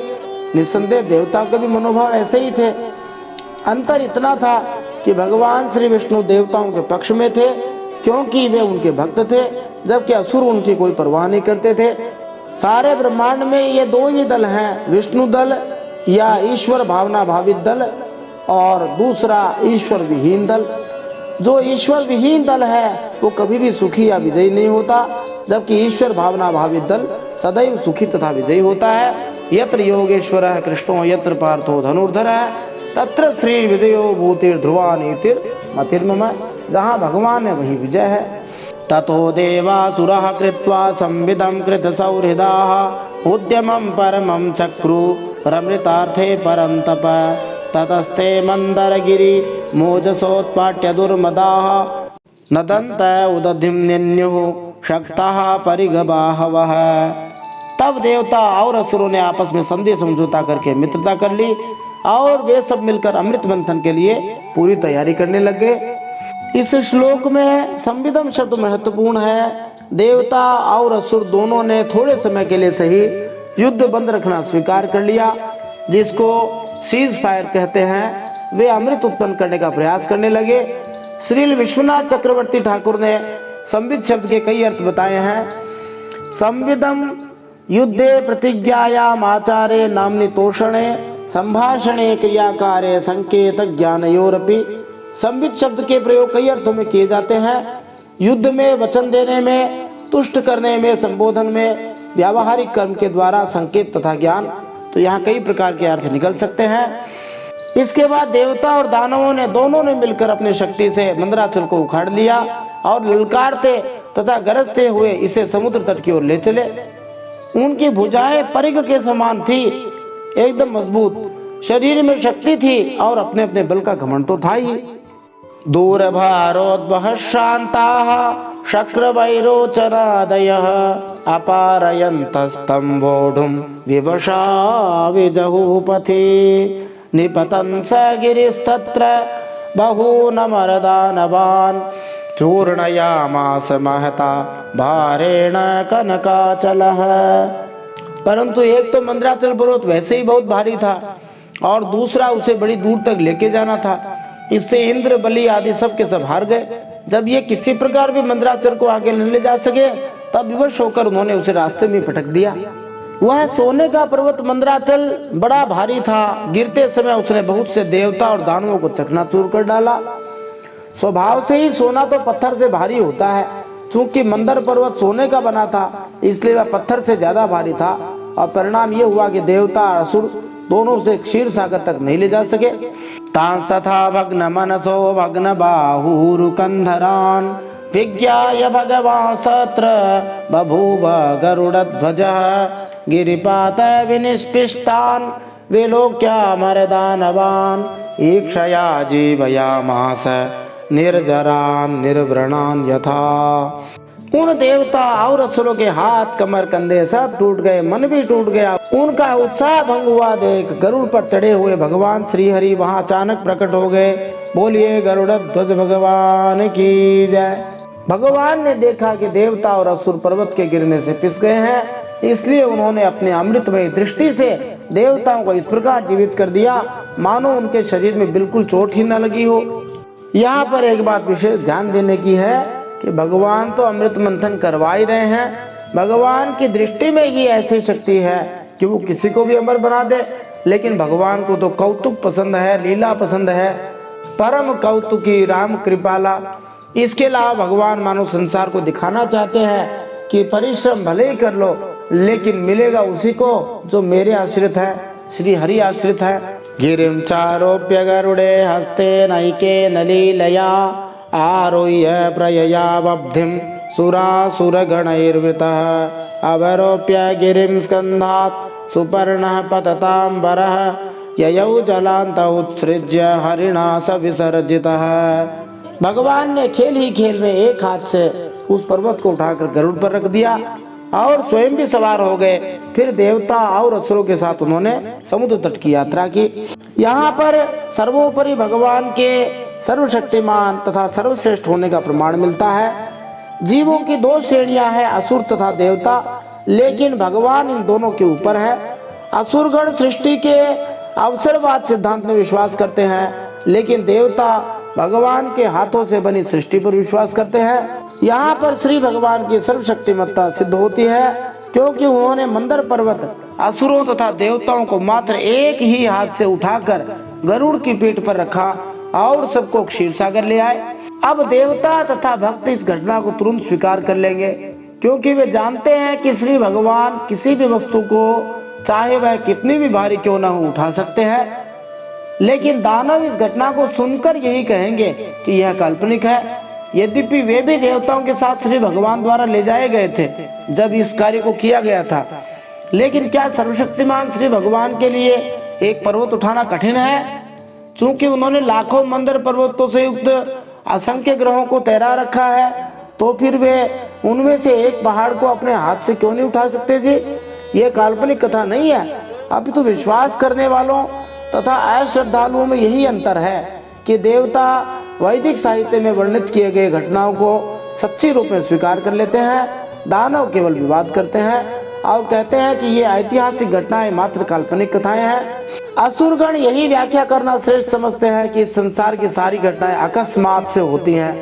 निस्संदेह देवताओं के भी मनोभाव ऐसे ही थे। अंतर इतना था कि भगवान श्री विष्णु देवताओं के पक्ष में थे क्योंकि वे उनके भक्त थे, जबकि असुर उनकी कोई परवाह नहीं करते थे। सारे ब्रह्मांड में ये दो ही दल हैं, विष्णु दल या ईश्वर भावना भावित दल और दूसरा ईश्वर विहीन दल। जो ईश्वर विहीन दल है वो कभी भी सुखी या विजयी नहीं होता, जबकि ईश्वर भावना भावित दल सदैव सुखी तथा विजयी होता है। यत्र योगेश्वर कृष्णो यत्र पार्थो धनुर्धर तत्र श्री विजयो भूतिर ध्रुवा नीतिर मतिर्मम। जहाँ भगवान है वही विजय है। ततो देवासुरः कृत्वा संविदं कृत सौहृदाः उद्यमं परमं चक्रु रमृतार्थे परन्तप ततस्ते मंदरगिरि मोजसोत्पाट्य दुर्मदाः नदन्त उदधिं निन्युः शक्ताः परिगबाहवः। तब देवता और असुरों ने आपस में संधि समझौता करके मित्रता कर ली और वे सब मिलकर अमृत मंथन के लिए पूरी तैयारी करने लग गए। इस श्लोक में संविदम शब्द महत्वपूर्ण है। देवता और असुर दोनों ने थोड़े समय के लिए सही युद्ध बंद रखना स्वीकार कर लिया, जिसको सीज फायर कहते हैं। वे अमृत उत्पन्न करने का प्रयास करने लगे। श्री विश्वनाथ चक्रवर्ती ठाकुर ने संविद शब्द के कई अर्थ बताए हैं। संविदम युद्धे प्रतिज्ञायाम आचारे नामनि तोषणे संभाषणे क्रियाकारे संकेत ज्ञानयोरपि। संविद शब्द के प्रयोग कई अर्थों में किए जाते हैं। युद्ध में, वचन देने में, तुष्ट करने में, संबोधन में, व्यावहारिक कर्म के द्वारा संकेत तथा ज्ञान। तो यहाँ कई प्रकार के अर्थ निकल सकते हैं। इसके बाद देवता और दानवों ने दोनों ने मिलकर अपनी शक्ति से मंदराचल को उखाड़ लिया और ललकारते तथा गरजते हुए इसे समुद्र तट की ओर ले चले। उनकी भुजाएं परिघ के समान थी, एकदम मजबूत। शरीर में शक्ति थी और अपने अपने बल का घमंड तो था ही। दूर भारोद्वह शांताः शक्रवैरोचनादयः अपारयन्तस्तम्भोढुं विवशा विजहूपथे निपतन् स गिरिस्तत्र बहूनमरदानवान् चूर्णयामास महता भारेण कनकाचलः। परंतु एक तो मंदराचल पर्वत वैसे ही बहुत भारी था और दूसरा उसे बड़ी दूर तक लेके जाना था। इससे इंद्र, बलि आदि सब के सब हार गए। जब ये किसी प्रकार भी मंदराचल को आगे न ले जा सके तब विवश होकर उन्होंने उसे रास्ते में पटक दिया। वह सोने का पर्वत मंदराचल बड़ा भारी था। गिरते समय उसने बहुत से देवता और दानवों को चकनाचूर कर डाला। स्वभाव से ही सोना तो पत्थर से भारी होता है। चूंकि मंदर पर्वत सोने का बना था इसलिए वह पत्थर से ज्यादा भारी था और परिणाम ये हुआ कि देवता और असुर दोनों उसे क्षीर सागर तक नहीं ले जा सके। तथा भग्न मनसो भग्न बाहुरुकंधरान विज्ञाय भगवान तत्र बभूव गरुड़ध्वजः गिरिपात विनिष्पिष्टान विलोक्य मरदानवान ईक्षया जीवयामास निर्जरान निर्व्रणान यथा। उन देवता और असुरों के हाथ कमर कंधे सब टूट गए, मन भी टूट गया। उनका उत्साह भंग हुआ देख गरुड़ पर चढ़े हुए भगवान श्री हरि वहां अचानक प्रकट हो गए। बोलिए गरुड़ ध्वज भगवान की जय। भगवान ने देखा कि देवता और असुर पर्वत के गिरने से पिस गए हैं, इसलिए उन्होंने अपने अमृतमय दृष्टि से देवताओं को इस प्रकार जीवित कर दिया मानो उनके शरीर में बिल्कुल चोट ही न लगी हो। यहाँ पर एक बात विशेष ध्यान देने की है कि भगवान तो अमृत मंथन करवा ही रहे हैं, भगवान की दृष्टि में ही ऐसी शक्ति है कि वो किसी को भी अमर बना दे। लेकिन भगवान को तो कौतुक पसंद है, लीला पसंद है, परम कौतुकी राम कृपाला। इसके अलावा भगवान मानव संसार को दिखाना चाहते हैं कि परिश्रम भले ही कर लो, लेकिन मिलेगा उसी को जो मेरे आश्रित है, श्री हरि आश्रित है। गिरिम चारोप्य गरुड़े हस्ते नैके नलीलया आरोह्य प्रययावब्धिं सुरासुरगणैर्वृतः अवरोप्य गिरिं स्कन्धात् सुपर्णः पतताम्बरः ययौ जलान्त उत्सृज्य हरिणा स विसर्जितः। भगवान ने खेल ही खेल में एक हाथ से उस पर्वत को उठाकर गरुड़ पर रख दिया और स्वयं भी सवार हो गए। फिर देवता और असुरों के साथ उन्होंने समुद्र तट की यात्रा की। यहाँ पर सर्वोपरि भगवान के सर्वशक्तिमान तथा सर्वश्रेष्ठ होने का प्रमाण मिलता है। जीवों की दो श्रेणियां हैं, असुर तथा देवता, लेकिन भगवान इन दोनों के ऊपर है। असुरगण सृष्टि के अवसरवाद सिद्धांत में विश्वास करते हैं, लेकिन देवता भगवान के हाथों से बनी सृष्टि पर विश्वास करते हैं। यहाँ पर श्री भगवान की सर्वशक्तिमत्ता सिद्ध होती है, क्योंकि उन्होंने मंदर पर्वत असुरों तथा देवताओं को मात्र एक ही हाथ से उठाकर गरुड़ की पीठ पर रखा और सबको क्षीर सागर ले आए। अब देवता तथा भक्त इस घटना को तुरंत स्वीकार कर लेंगे, क्योंकि वे जानते हैं कि श्री भगवान किसी भी वस्तु को चाहे वह कितनी भी भारी क्यों न हो उठा सकते हैं। लेकिन दानव इस घटना को सुनकर यही कहेंगे कि यह काल्पनिक है। यद्यपि वे भी देवताओं के साथ श्री भगवान द्वारा ले जाए गए थे जब इस कार्य को किया गया था, लेकिन क्या सर्वशक्तिमान श्री भगवान के लिए एक पर्वत उठाना कठिन है? चूंकि उन्होंने लाखों मंदिर पर्वतों से युक्त असंख्य ग्रहों को तैरा रखा है, तो फिर वे उनमें से एक पहाड़ को अपने हाथ से क्यों नहीं उठा सकते जी? ये काल्पनिक कथा नहीं है, अभी तो विश्वास करने वालों तथा अश्रद्धालुओं में यही अंतर है कि देवता वैदिक साहित्य में वर्णित किए गए घटनाओं को सच्ची रूप में स्वीकार कर लेते हैं, दानव केवल विवाद करते हैं और कहते हैं कि ये ऐतिहासिक घटनाएं मात्र काल्पनिक कथाएं हैं। असुरगण यही व्याख्या करना श्रेष्ठ समझते हैं कि इस संसार की सारी घटनाएं अकस्मात से होती हैं,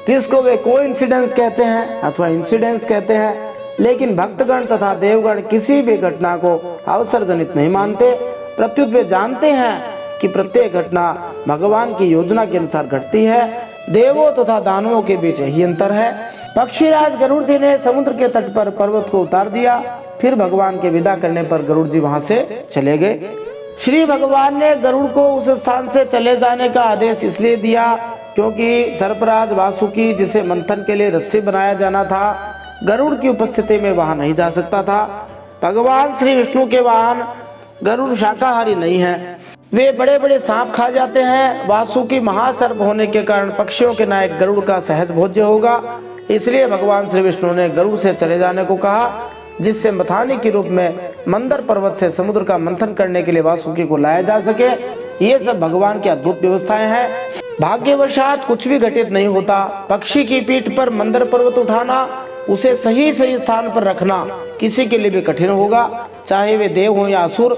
जिसको वे कोइंसिडेंस कहते हैं अथवा इंसिडेंस कहते हैं। लेकिन भक्तगण तथा देवगण किसी भी घटना को अवसर जनित नहीं मानते, प्रत्युत वे जानते हैं कि प्रत्येक घटना भगवान की योजना के अनुसार घटती है। देवों तथा दानवों के बीच यही अंतर है। पक्षीराज गरुड़ जी ने समुद्र के तट पर पर्वत को उतार दिया। फिर भगवान के विदा करने पर गरुड़ जी वहां से चले गए। श्री भगवान ने गरुड़ को उस स्थान से चले जाने का आदेश इसलिए दिया क्योंकि सर्पराज वासुकी, जिसे मंथन के लिए रस्सी बनाया जाना था, गरुड़ की उपस्थिति में वहां नहीं जा सकता था। भगवान श्री विष्णु के वाहन गरुड़ शाकाहारी नहीं है, वे बड़े बड़े सांप खा जाते हैं। वासुकी महासर्प होने के कारण पक्षियों के नायक गरुड़ का सहज भोज्य होगा, इसलिए भगवान श्री विष्णु ने गरुड़ से चले जाने को कहा, जिससे मथानी के रूप में मंदर पर्वत से समुद्र का मंथन करने के लिए वासुकी को लाया जा सके। ये सब भगवान की अद्भुत व्यवस्थाएं हैं। भाग्यवशात कुछ भी घटित नहीं होता। पक्षी की पीठ पर मंदर पर्वत उठाना, उसे सही सही स्थान पर रखना किसी के लिए भी कठिन होगा, चाहे वे देव हो या असुर,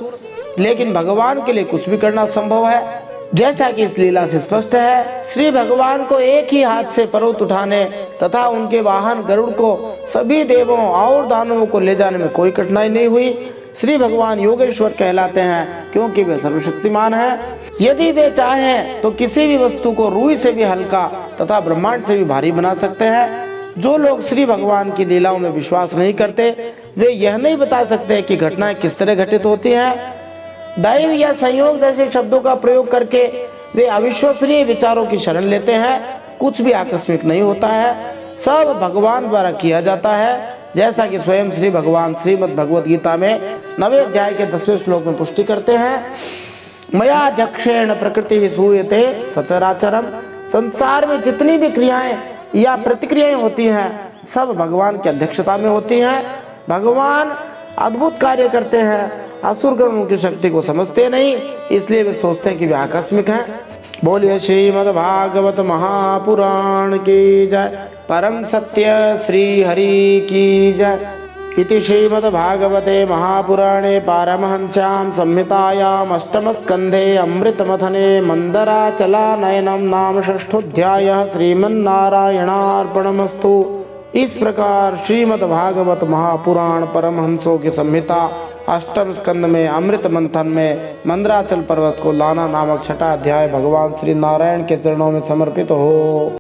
लेकिन भगवान के लिए कुछ भी करना संभव है। जैसा कि इस लीला से स्पष्ट है, श्री भगवान को एक ही हाथ से पर्वत उठाने तथा उनके वाहन गरुड़ को सभी देवों और दानवों को ले जाने में कोई कठिनाई नहीं हुई। श्री भगवान योगेश्वर कहलाते हैं क्योंकि वे सर्वशक्तिमान हैं। यदि वे चाहें तो किसी भी वस्तु को रूई से भी हल्का तथा ब्रह्मांड से भी भारी बना सकते हैं। जो लोग श्री भगवान की लीलाओं में विश्वास नहीं करते, वे यह नहीं बता सकते कि घटनाएं किस तरह घटित होती हैं। दैव या संयोग जैसे शब्दों का प्रयोग करके वे अविश्वसनीय विचारों की शरण लेते हैं। कुछ भी आकस्मिक नहीं होता है, सब भगवान द्वारा किया जाता है। जैसा कि स्वयं श्री भगवान श्रीमद् भगवत गीता में 9वें अध्याय के 10वें श्लोक में पुष्टि करते हैं। मया दक्षेण प्रकृति सूयते सचराचरम। संसार में जितनी भी क्रियाएं या प्रतिक्रियाएं होती हैं सब भगवान की अध्यक्षता में होती हैं। भगवान अद्भुत कार्य करते हैं, असुरगण उनकी शक्ति को समझते नहीं, इसलिए वे सोचते हैं कि वे आकस्मिक हैं। बोलिए श्रीमद् भागवत महापुराण की जय। परम सत्य श्री हरि की जय। इति श्रीमद् भागवते महापुराणे पारमहंस्यां संहितायाम् अष्टमस्कन्धे अमृतमथने मंदराचलानयनं नाम षष्ठोऽध्यायः। श्रीमन्नारायणार्पणमस्तु। इस प्रकार श्रीमद् भागवत महापुराण परमहंसों की संहिता अष्टम स्कंद में अमृत मंथन में मंदराचल पर्वत को लाना नामक छठा अध्याय भगवान श्री नारायण के चरणों में समर्पित हो।